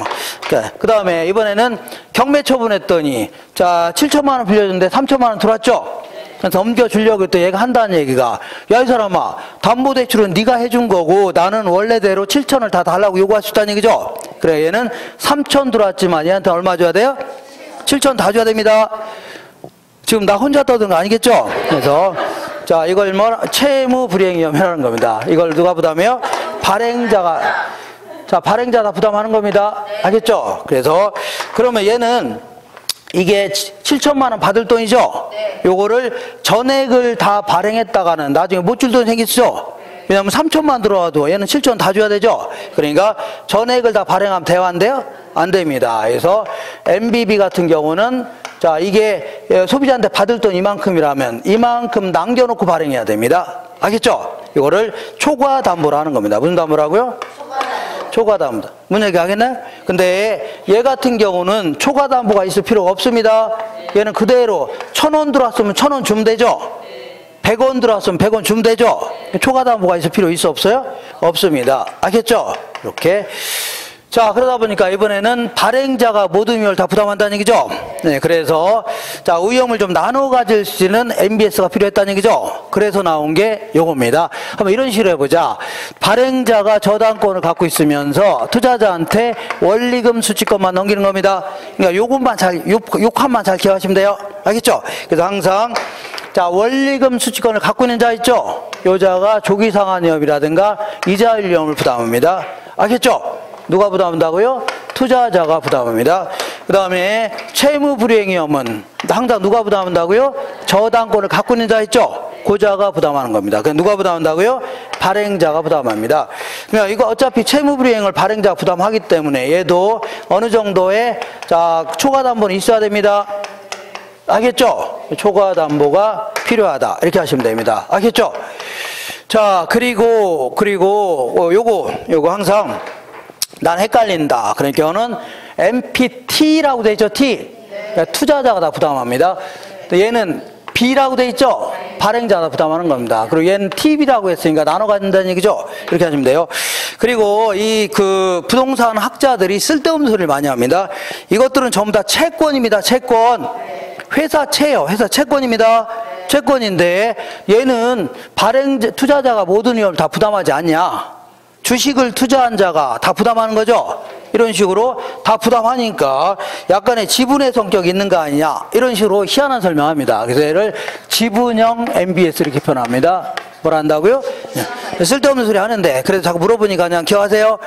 그 다음에 이번에는 경매 처분했더니 자, 7천만 원 빌려줬는데 3천만 원 들어왔죠? 그래서 넘겨주려고 했더니 얘가 한다는 얘기가 야, 이 사람아, 담보대출은 네가 해준 거고 나는 원래대로 7천을 다 달라고 요구할 수 있다는 얘기죠. 그래, 얘는 3천 들어왔지만 얘한테 얼마 줘야 돼요? 7천 다 줘야 됩니다. 지금 나 혼자 떠드는 거 아니겠죠? 그래서 자, 이걸 채무 불이행 위험이라는 겁니다. 이걸 누가 부담해요? 발행자가. 자, 발행자 다 부담하는 겁니다. 알겠죠? 그래서 그러면 얘는 이게 7천만 원 받을 돈이죠? 요거를 전액을 다 발행했다가는 나중에 못 줄 돈 생기죠? 왜냐면 3천만 들어와도 얘는 7천 다 줘야 되죠? 그러니까 전액을 다 발행하면 돼요? 안 돼요? 안 됩니다. 그래서 MBB 같은 경우는 자, 이게 소비자한테 받을 돈 이만큼이라면 이만큼 남겨놓고 발행해야 됩니다. 알겠죠? 이거를 초과 담보로 하는 겁니다. 무슨 담보라고요? 초과 담보. 문 얘기하겠나요? 근데 얘 같은 경우는 초과 담보가 있을 필요가 없습니다. 얘는 그대로 1,000원 들어왔으면 1,000원 주면 되죠? 100원 들어왔으면 100원 주면 되죠? 초과 담보가 있을 필요 있어 없어요? 없습니다. 알겠죠? 이렇게. 자, 그러다 보니까 이번에는 발행자가 모든 위험을 다 부담한다는 얘기죠. 네, 그래서 자, 위험을 좀 나눠 가질 수 있는 MBS가 필요했다는 얘기죠. 그래서 나온 게 요겁니다. 한번 이런 식으로 해보자. 발행자가 저당권을 갖고 있으면서 투자자한테 원리금 수취권만 넘기는 겁니다. 그러니까 요것만 요 칸만 잘 기억하시면 돼요. 알겠죠? 그래서 항상 자, 원리금 수취권을 갖고 있는 자 있죠? 요 자가 조기상환위험이라든가 이자율 위험을 부담합니다. 알겠죠? 누가 부담한다고요? 투자자가 부담합니다. 그 다음에 채무불이행위험은 항상 누가 부담한다고요? 저당권을 갖고 있는 자 있죠? 고자가 부담하는 겁니다. 그럼 누가 부담한다고요? 발행자가 부담합니다. 그러니까 이거 어차피 채무불이행을 발행자가 부담하기 때문에 얘도 어느 정도의 자 초과담보는 있어야 됩니다. 알겠죠? 초과담보가 필요하다. 이렇게 하시면 됩니다. 알겠죠? 자, 그리고 요거 항상 난 헷갈린다. 그런 경우는 MPT라고 돼 있죠? T. 그러니까 투자자가 다 부담합니다. 얘는 B라고 돼 있죠? 발행자가 부담하는 겁니다. 그리고 얘는 TB라고 했으니까 나눠 가진다는 얘기죠? 이렇게 하시면 돼요. 그리고 이 부동산 학자들이 쓸데없는 소리를 많이 합니다. 이것들은 전부 다 채권입니다. 채권. 회사채요. 회사 채권입니다. 채권인데 얘는 투자자가 모든 위험을 다 부담하지 않냐? 주식을 투자한 자가 다 부담하는 거죠? 이런 식으로 다 부담하니까 약간의 지분의 성격이 있는 거 아니냐? 이런 식으로 희한한 설명합니다. 그래서 얘를 지분형 MBS 이렇게 표현합니다. 뭐라 한다고요? 쓸데없는 소리 하는데 그래서 자꾸 물어보니까 그냥 기억하세요.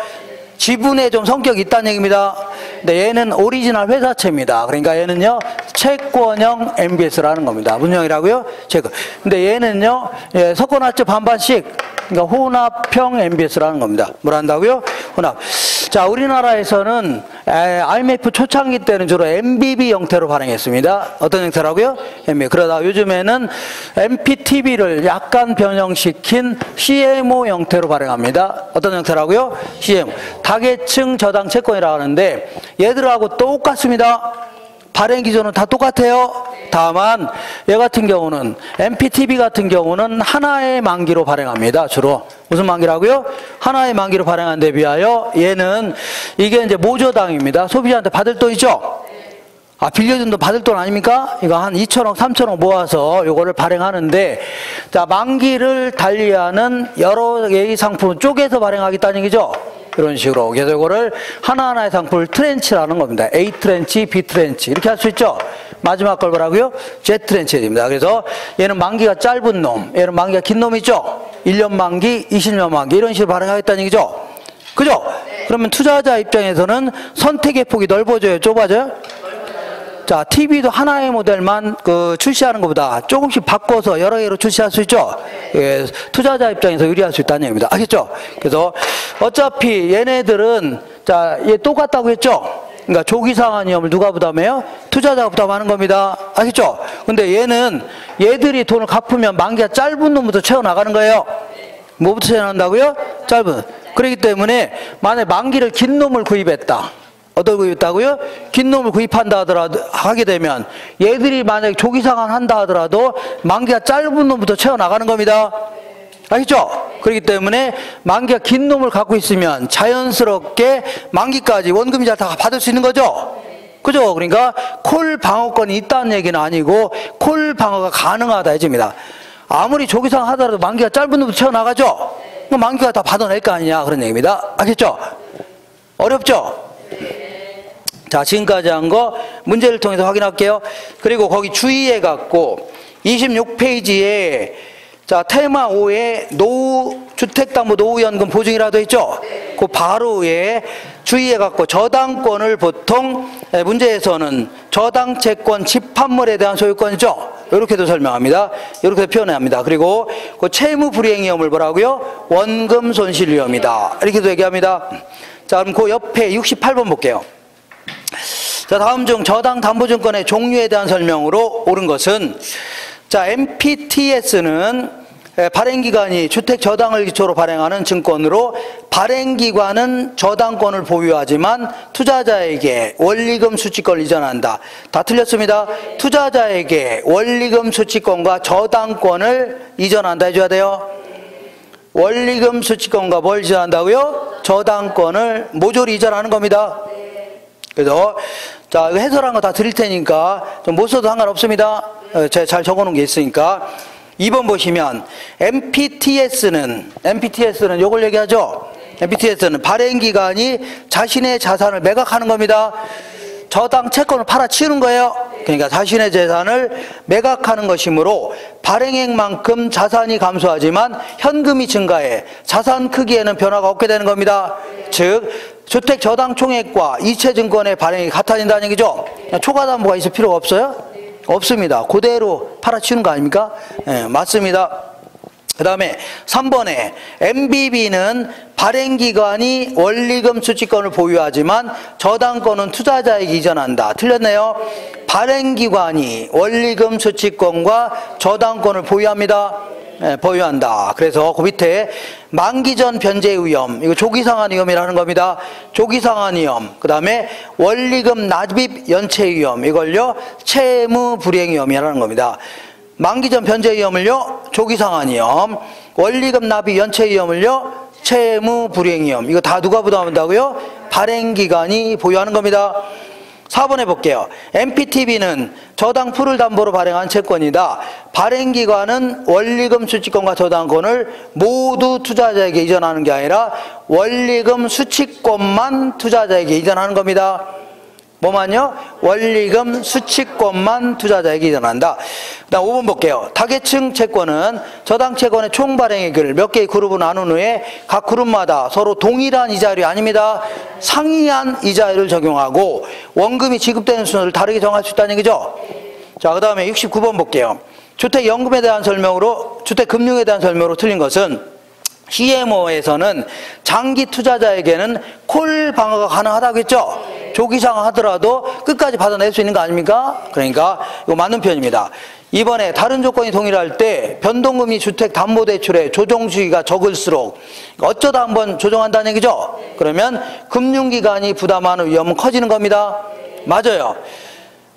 지분에 좀 성격이 있다는 얘기입니다. 근데 얘는 오리지널 회사채입니다. 그러니까 얘는요, 채권형 MBS라는 겁니다. 문형이라고요? 채권. 근데 얘는요, 섞어놨죠, 반반씩. 그러니까 혼합형 MBS라는 겁니다. 뭘 한다고요? 혼합. 자, 우리나라에서는 IMF 초창기 때는 주로 MBB 형태로 발행했습니다. 어떤 형태라고요? MBB. 그러다 요즘에는 MPTB를 약간 변형시킨 CMO 형태로 발행합니다. 어떤 형태라고요? CMO. 다계층 저당 채권이라고 하는데 얘들하고 똑같습니다. 발행 기준은 다 똑같아요. 다만 얘 같은 경우는 MPTB 같은 경우는 하나의 만기로 발행합니다. 주로 무슨 만기라고요? 하나의 만기로 발행한 데 비하여 얘는 이게 이제 모조당입니다. 소비자한테 받을 돈이죠. 빌려준 돈 받을 돈 아닙니까? 이거 한 2천억, 3천억 모아서 요거를 발행하는데, 자, 만기를 달리하는 여러 개의 상품을 쪼개서 발행하겠다는 얘기죠. 이런 식으로. 그래서 이거를 하나하나의 상품을 트렌치라는 겁니다. A 트렌치, B 트렌치. 이렇게 할 수 있죠. 마지막 걸 뭐라고요? Z 트렌치입니다. 그래서 얘는 만기가 짧은 놈, 얘는 만기가 긴 놈 있죠? 1년 만기, 20년 만기. 이런 식으로 발행하겠다는 얘기죠. 그죠? 그러면 투자자 입장에서는 선택의 폭이 넓어져요? 좁아져요? 자, TV도 하나의 모델만 출시하는 것보다 조금씩 바꿔서 여러 개로 출시할 수 있죠? 예, 투자자 입장에서 유리할 수 있다는 얘기입니다. 알겠죠? 그래서 어차피 얘네들은, 자, 얘 똑같다고 했죠? 그러니까 조기상환 위험을 누가 부담해요? 투자자가 부담하는 겁니다. 알겠죠? 근데 얘들이 돈을 갚으면 만기가 짧은 놈부터 채워나가는 거예요. 뭐부터 채워나간다고요? 짧은. 그렇기 때문에 만약에 만기를 긴 놈을 구입했다. 어떤 구입했다고요? 긴 놈을 구입한다 하게 되면 얘들이 만약에 조기상환 한다 하더라도 만기가 짧은 놈부터 채워나가는 겁니다. 알겠죠? 그렇기 때문에 만기가 긴 놈을 갖고 있으면 자연스럽게 만기까지 원금이자 다 받을 수 있는 거죠? 그죠? 그러니까 콜 방어권이 있다는 얘기는 아니고 콜 방어가 가능하다 해줍니다. 아무리 조기상환 하더라도 만기가 짧은 놈부터 채워나가죠? 그럼 만기가 다 받아낼 거 아니냐 그런 얘기입니다. 알겠죠? 어렵죠? 자, 지금까지 한 거 문제를 통해서 확인할게요. 그리고 거기 주의해 갖고 26페이지에 자, 테마 5에 주택담보 노후연금 보증이라고 되어 있죠? 그 바로 위에 주의해 갖고 저당권을 보통 문제에서는 저당채권 집합물에 대한 소유권이죠? 이렇게도 설명합니다. 이렇게 표현합니다. 그리고 그 채무불이행위험을 뭐라고요? 원금 손실위험이다. 이렇게도 얘기합니다. 자, 그럼 그 옆에 68번 볼게요. 자, 다음 중 저당 담보증권의 종류에 대한 설명으로 옳은 것은 자, MPTS는 발행기관이 주택 저당을 기초로 발행하는 증권으로 발행기관은 저당권을 보유하지만 투자자에게 원리금 수취권을 이전한다. 다 틀렸습니다. 투자자에게 원리금 수취권과 저당권을 이전한다 해줘야 돼요. 원리금 수취권과 뭘 이전한다고요? 저당권을 모조리 이전하는 겁니다. 그래서 자, 해설한 거 다 드릴 테니까 좀 못 써도 상관없습니다. 제가 잘 적어놓은 게 있으니까. 2번 보시면 MPTS는 요걸 얘기하죠. MPTS는 발행기관이 자신의 자산을 매각하는 겁니다. 저당 채권을 팔아치우는 거예요. 그러니까 자신의 재산을 매각하는 것이므로 발행액만큼 자산이 감소하지만 현금이 증가해 자산 크기에는 변화가 없게 되는 겁니다. 즉 주택 저당 총액과 이체증권의 발행이 같아진다는 얘기죠. 초과담보가 있을 필요가 없어요? 없습니다. 그대로 팔아치우는 거 아닙니까? 네, 맞습니다. 그 다음에 3번에 MBB는 발행기관이 원리금 수취권을 보유하지만 저당권은 투자자에게 이전한다. 틀렸네요. 발행기관이 원리금 수취권과 저당권을 보유합니다. 네, 보유한다. 그래서 그 밑에 만기전 변제 위험, 이거 조기상환 위험이라는 겁니다. 조기상환 위험, 그 다음에 원리금 납입 연체 위험, 이걸요 채무 불이행 위험이라는 겁니다. 만기전 변제 위험을요 조기상환 위험, 원리금 납입 연체 위험을요 채무 불이행 위험, 이거 다 누가 부담한다고요? 발행기관이 보유하는 겁니다. 4번 해볼게요. MPTB는 저당 풀을 담보로 발행한 채권이다. 발행기관은 원리금 수취권과 저당권을 모두 투자자에게 이전하는 게 아니라 원리금 수취권만 투자자에게 이전하는 겁니다. 뭐만요? 원리금 수취권만 투자자에게 이전한다. 그 다음 5번 볼게요. 다계층 채권은 저당 채권의 총 발행액을 몇 개의 그룹으로 나눈 후에 각 그룹마다 서로 동일한 이자율이 아닙니다. 상이한 이자율을 적용하고 원금이 지급되는 순서를 다르게 정할 수 있다는 얘기죠. 자, 그 다음에 69번 볼게요. 주택연금에 대한 설명으로, 주택금융에 대한 설명으로 틀린 것은 CMO에서는 장기 투자자에게는 콜 방어가 가능하다고 했죠. 조기상환 하더라도 끝까지 받아낼 수 있는 거 아닙니까? 그러니까 이거 맞는 편입니다. 이번에 다른 조건이 동일할 때 변동금리 주택담보대출의 조정 주기가 적을수록 어쩌다 한번 조정한다는 얘기죠. 그러면 금융기관이 부담하는 위험은 커지는 겁니다. 맞아요.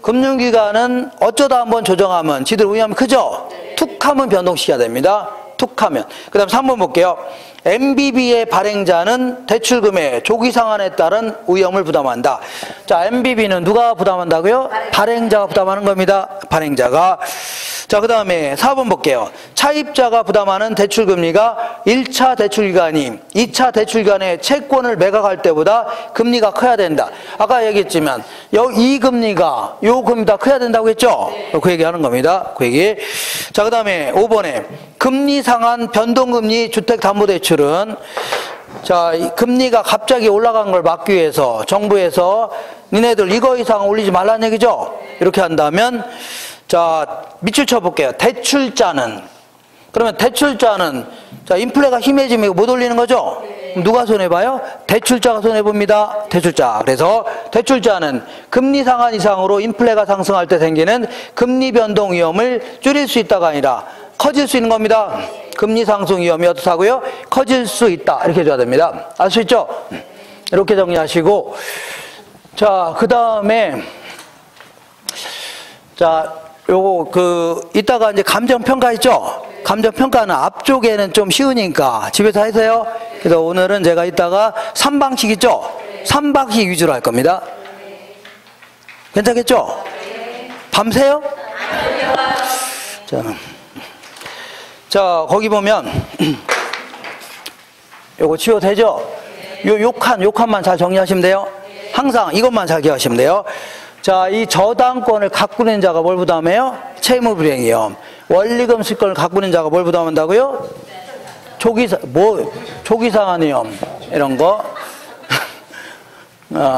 금융기관은 어쩌다 한번 조정하면 지들 위험이 크죠. 툭하면 변동시켜야 됩니다. 툭하면. 그 다음 3번 볼게요. MBB의 발행자는 대출금의 조기상환에 따른 위험을 부담한다. 자, MBB는 누가 부담한다고요? 발행자가 부담하는 겁니다. 발행자가. 자, 그 다음에 4번 볼게요. 차입자가 부담하는 대출금리가 1차 대출기관이 2차 대출기관의 채권을 매각할 때보다 금리가 커야 된다. 아까 얘기했지만 이 금리가 요 금리가 커야 된다고 했죠? 그 얘기하는 겁니다. 그 얘기. 자, 그 다음에 5번에 금리 상한 변동금리 주택담보대출은 자, 이 금리가 갑자기 올라간 걸 막기 위해서 정부에서 니네들 이거 이상 올리지 말라는 얘기죠? 이렇게 한다면 자, 밑줄 쳐볼게요. 대출자는, 그러면 대출자는 자, 인플레가 심해지면 이거 못 올리는 거죠? 누가 손해봐요? 대출자가 손해봅니다. 대출자. 그래서 대출자는 금리 상한 이상으로 인플레가 상승할 때 생기는 금리 변동 위험을 줄일 수 있다가 아니라 커질 수 있는 겁니다. 금리 상승 위험이 어떻다고요? 커질 수 있다. 이렇게 해줘야 됩니다. 알 수 있죠? 이렇게 정리하시고, 자, 그 다음에 자, 요거 이따가 이제 감정평가 있죠? 감정평가는 앞쪽에는 좀 쉬우니까 집에서 하세요. 그래서 오늘은 제가 이따가 3방식 있죠? 3방식 위주로 할 겁니다. 괜찮겠죠? 밤새요? 자, 거기 보면 요거 치워 되죠? 요 욕한만 잘 정리하시면 돼요. 항상 이것만 잘 기억하시면 돼요. 자, 이 저당권을 갖고 있는 자가 뭘 부담해요? 채무불이행위험. 원리금 수익권을 갖고 있는 자가 뭘 부담한다고요? 조기상환 위험 이런 거.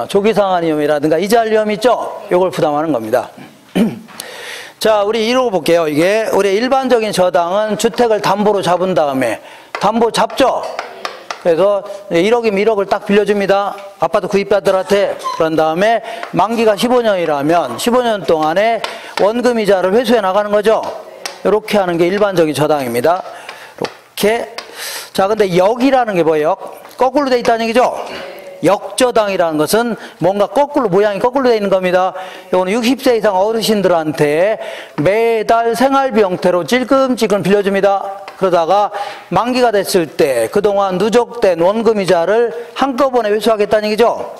조기상환 위험이라든가 이자 위험 있죠? 요걸 부담하는 겁니다. 자, 우리 이러고 볼게요. 이게 우리 일반적인 저당은 주택을 담보로 잡은 다음에 담보 잡죠? 그래서 1억이면 1억을 딱 빌려줍니다. 아파트 구입자들한테. 그런 다음에 만기가 15년이라면 15년 동안에 원금 이자를 회수해 나가는 거죠. 이렇게 하는 게 일반적인 저당입니다. 이렇게. 자, 근데 역이라는 게 뭐예요? 거꾸로 돼 있다는 얘기죠? 역저당이라는 것은 뭔가 거꾸로, 모양이 거꾸로 돼 있는 겁니다. 이거는 60세 이상 어르신들한테 매달 생활비 형태로 찔끔찔끔 빌려줍니다. 그러다가 만기가 됐을 때 그동안 누적된 원금 이자를 한꺼번에 회수하겠다는 얘기죠.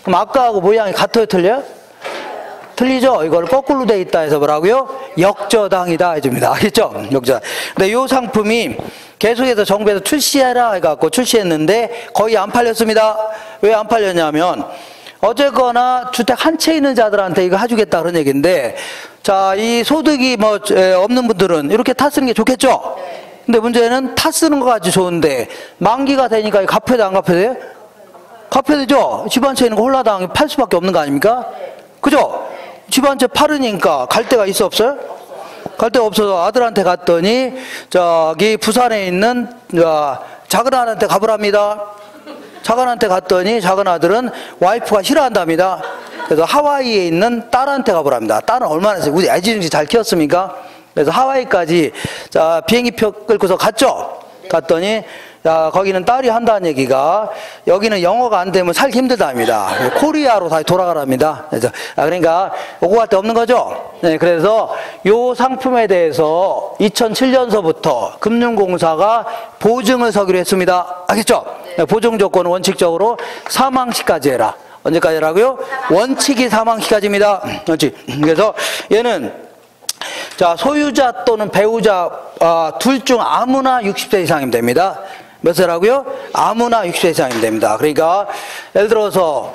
그럼 아까하고 모양이 같아요, 틀려요? 틀리죠? 이걸 거꾸로 돼 있다 해서 뭐라고요? 역저당이다 해줍니다. 알겠죠? 역저당. 근데 이 상품이 계속해서 정부에서 출시해라 해갖고 출시했는데 거의 안 팔렸습니다. 왜 안 팔렸냐면 어쨌거나 주택 한 채 있는 자들한테 이거 해주겠다 그런 얘기인데, 자, 이 소득이 뭐 없는 분들은 이렇게 타 쓰는 게 좋겠죠? 근데 문제는 타 쓰는 거 가지고 좋은데 만기가 되니까 갚아야 돼, 안 갚아야 돼? 갚아야 되죠? 집 한 채 있는 거 홀라당 팔 수밖에 없는 거 아닙니까? 그죠? 집 한 채 팔으니까 갈 데가 있어, 없어요? 갈 데가 없어서 아들한테 갔더니 저기 부산에 있는 작은 아들한테 가보랍니다. 작은 아들한테 갔더니 작은 아들은 와이프가 싫어한답니다. 그래서 하와이에 있는 딸한테 가보랍니다. 딸은 얼마나 우리 애지중지 잘 키웠습니까? 그래서 하와이까지 자 비행기표 끌고서 갔죠. 갔더니 자 거기는 딸이 한다는 얘기가 여기는 영어가 안 되면 살기 힘들답니다. 코리아로 다시 돌아가랍니다. 그래서 그러니까 오고 갈 데 없는 거죠. 네, 그래서 요 상품에 대해서 2007년서부터 금융공사가 보증을 서기로 했습니다. 알겠죠? 네, 보증 조건은 원칙적으로 사망시까지 해라. 언제까지 하라고요? 원칙이 사망시까지입니다. 원칙. 그래서 얘는 자 소유자 또는 배우자 둘 중 아무나 60세 이상이면 됩니다. 몇 세라고요? 아무나 60세 이상이면 됩니다. 그러니까 예를 들어서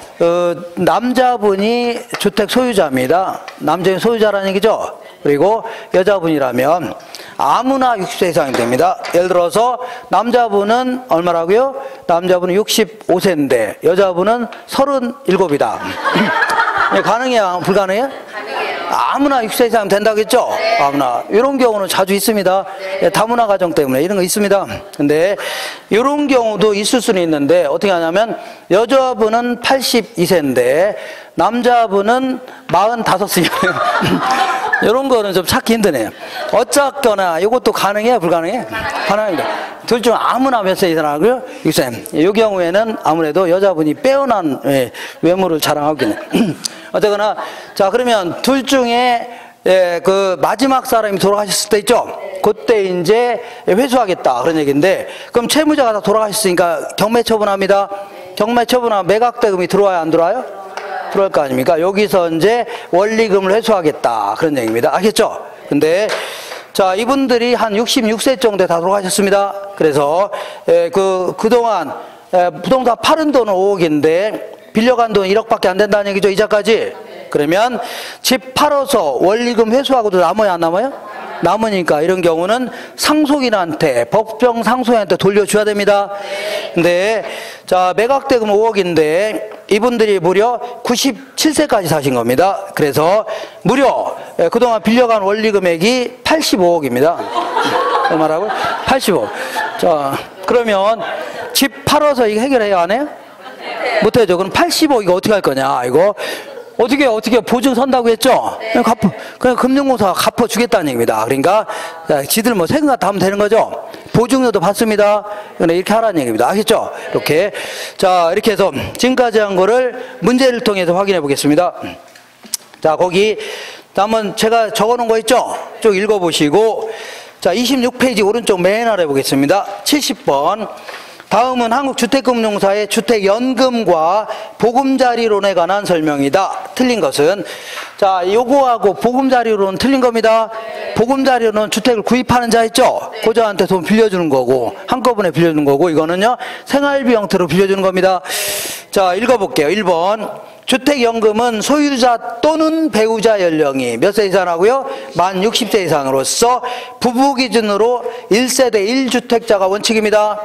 남자분이 주택 소유자입니다. 남자인 소유자라는 얘기죠. 그리고 여자분이라면 아무나 60세 이상이면 됩니다. 예를 들어서 남자분은 얼마라고요? 남자분은 65세인데 여자분은 37이다. 가능해요? 불가능해요? 아무나 60세 이상 된다겠죠? 네. 아무나. 이런 경우는 자주 있습니다. 네. 다문화 가정 때문에 이런 거 있습니다. 근데 이런 경우도 있을 수는 있는데 어떻게 하냐면 여자분은 82세인데 남자분은 45세예요. 이런 거는 좀 찾기 힘드네요. 어쨌거나 이것도 가능해요? 불가능해요? 가능합니다. 둘 중 아무나 몇 세 이상하고요? 6세. 이 경우에는 아무래도 여자분이 빼어난 외모를 자랑하겠네요. 어쨌거나 자 그러면 둘 중에 그 마지막 사람이 돌아가셨을 때 있죠? 그때 이제 회수하겠다 그런 얘기인데 그럼 채무자가 다 돌아가셨으니까 경매 처분합니다. 경매 처분하면 매각대금이 들어와야 안 들어와요? 들어올 거 아닙니까? 여기서 이제 원리금을 회수하겠다 그런 얘기입니다. 알겠죠? 근데 자 이분들이 한 66세 정도에 다 돌아가셨습니다. 그래서 그동안 부동산 팔은 돈은 5억인데 빌려간 돈 1억밖에 안 된다는 얘기죠, 이자까지. 그러면 집 팔아서 원리금 회수하고도 남아요, 안 남아요? 남으니까 이런 경우는 상속인한테, 법정 상속인한테 돌려줘야 됩니다. 근데 자 매각대금 5억인데 이분들이 무려 97세까지 사신 겁니다. 그래서 무려 그동안 빌려간 원리금액이 85억입니다. 얼마라고요? 85억. 자 그러면 집 팔아서 이거 해결해야 안 해요? 못해죠. 그럼 85 이거 어떻게 할 거냐? 이거 어떻게 보증 선다고 했죠? 네. 그냥 금융공사가 갚아주겠다는 얘기입니다. 그러니까 지들 뭐 생각 다 하면 되는 거죠. 보증료도 받습니다. 이렇게 하라는 얘기입니다. 아시죠? 이렇게 자 이렇게 해서 지금까지 한 거를 문제를 통해서 확인해 보겠습니다. 자 거기 한번 제가 적어놓은 거 있죠? 쭉 읽어보시고 자 26페이지 오른쪽 맨 아래 보겠습니다. 70번. 다음은 한국주택금융사의 주택연금과 보금자리론에 관한 설명이다. 틀린 것은 자 요거하고 보금자리론은 틀린 겁니다. 보금자리론은 주택을 구입하는 자 있죠? 그 자한테 돈 빌려주는 거고 한꺼번에 빌려주는 거고 이거는요 생활비 형태로 빌려주는 겁니다. 자 읽어볼게요. 1번 주택연금은 소유자 또는 배우자 연령이 몇 세 이상하고요? 만 60세 이상으로서 부부 기준으로 1세대 1주택자가 원칙입니다.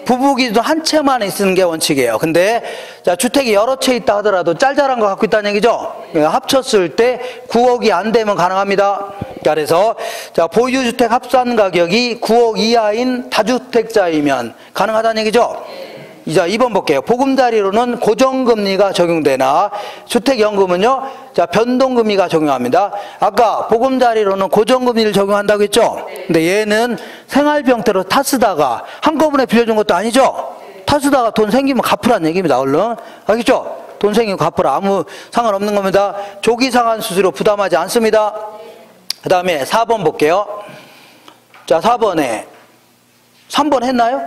부부 기준 한 채만 있는 게 원칙이에요. 근데 자 주택이 여러 채 있다 하더라도 짤짤한 거 갖고 있다는 얘기죠. 합쳤을 때 9억이 안 되면 가능합니다. 그래서 자 보유주택 합산 가격이 9억 이하인 다주택자이면 가능하다는 얘기죠. 자 2번 볼게요. 보금자리로는 고정금리가 적용되나 주택연금은요 자 변동금리가 적용합니다. 아까 보금자리로는 고정금리를 적용한다고 했죠. 근데 얘는 생활비 형태로 타 쓰다가 한꺼번에 빌려준 것도 아니죠. 타 쓰다가 돈 생기면 갚으라는 얘기입니다. 얼른 알겠죠? 돈 생기면 갚으라. 아무 상관없는 겁니다. 조기 상환 수수료 부담하지 않습니다. 그 다음에 4번 볼게요. 자 4번에 3번 했나요?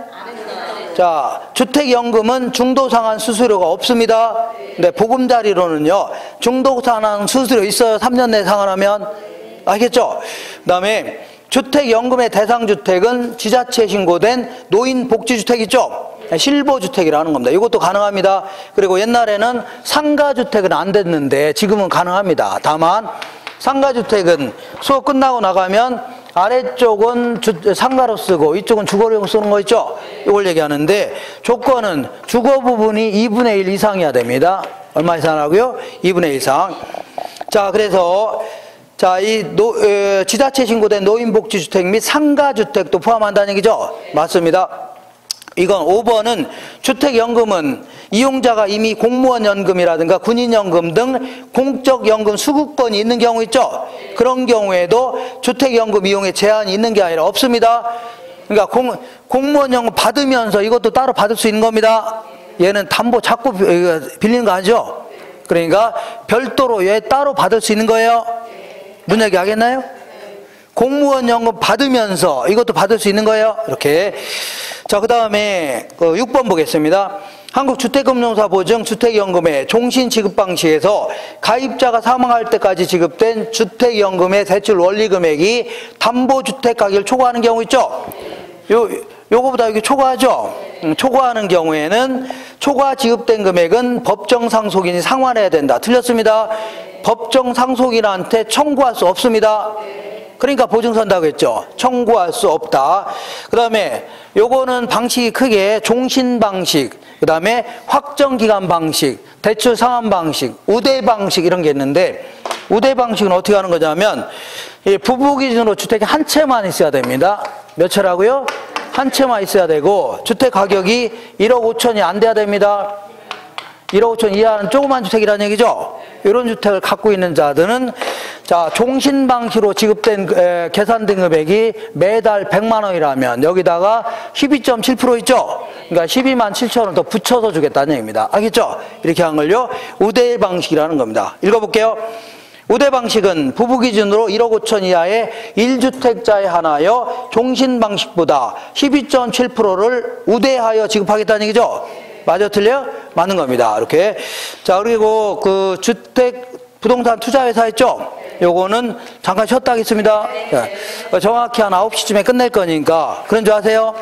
자, 주택연금은 중도상환 수수료가 없습니다. 근데 보금자리로는요, 중도상환 수수료 있어요. 3년 내에 상환하면. 알겠죠? 그 다음에 주택연금의 대상주택은 지자체에 신고된 노인복지주택 있죠? 실보주택이라는 겁니다. 이것도 가능합니다. 그리고 옛날에는 상가주택은 안 됐는데 지금은 가능합니다. 다만 상가주택은 수업 끝나고 나가면 아래쪽은 상가로 쓰고 이쪽은 주거용 쓰는 거 있죠? 이걸 얘기하는데 조건은 주거 부분이 2분의 1 이상이어야 됩니다. 얼마 이상하고요? 2분의 1 이상. 자, 그래서 자, 지자체 신고된 노인복지주택 및 상가주택도 포함한다는 얘기죠? 맞습니다. 이건 5번은 주택연금은 이용자가 이미 공무원연금이라든가 군인연금 등 공적연금 수급권이 있는 경우 있죠? 그런 경우에도 주택연금 이용에 제한이 있는 게 아니라 없습니다. 그러니까 공무원연금 받으면서 이것도 따로 받을 수 있는 겁니다. 얘는 담보 자꾸 빌리는 거 아니죠? 그러니까 별도로 얘 따로 받을 수 있는 거예요. 무슨 얘기 하겠나요? 공무원 연금 받으면서 이것도 받을 수 있는 거예요. 이렇게. 자, 그 다음에 6번 보겠습니다. 한국주택금융사보증 주택연금의 종신 지급 방식에서 가입자가 사망할 때까지 지급된 주택연금의 대출 원리금액이 담보주택 가격을 초과하는 경우 있죠? 요거보다 여기 초과하죠? 초과하는 경우에는 초과 지급된 금액은 법정 상속인이 상환해야 된다. 틀렸습니다. 법정 상속인한테 청구할 수 없습니다. 그러니까 보증선다고 했죠. 청구할 수 없다. 그 다음에 요거는 방식이 크게 종신 방식, 그 다음에 확정기간 방식, 대출 상환 방식, 우대 방식 이런 게 있는데 우대 방식은 어떻게 하는 거냐면 부부 기준으로 주택이 한 채만 있어야 됩니다. 몇 채라고요? 한 채만 있어야 되고 주택 가격이 1억 5천이 안 돼야 됩니다. 1억 5천 이하는 조그만 주택이라는 얘기죠. 이런 주택을 갖고 있는 자들은 자 종신 방식으로 지급된 계산된 금액이 매달 100만 원이라면 여기다가 12.7% 있죠. 그러니까 12만 7천 원 더 붙여서 주겠다는 얘기입니다. 알겠죠? 이렇게 한 걸요. 우대 방식이라는 겁니다. 읽어볼게요. 우대 방식은 부부 기준으로 1억 5천 이하의 1주택자에 한하여 종신 방식보다 12.7%를 우대하여 지급하겠다는 얘기죠. 맞아 틀려? 맞는 겁니다. 이렇게. 자, 그리고 그 주택 부동산 투자회사 있죠? 요거는 잠깐 쉬었다 하겠습니다. 자, 정확히 한 9시쯤에 끝낼 거니까 그런 줄 아세요?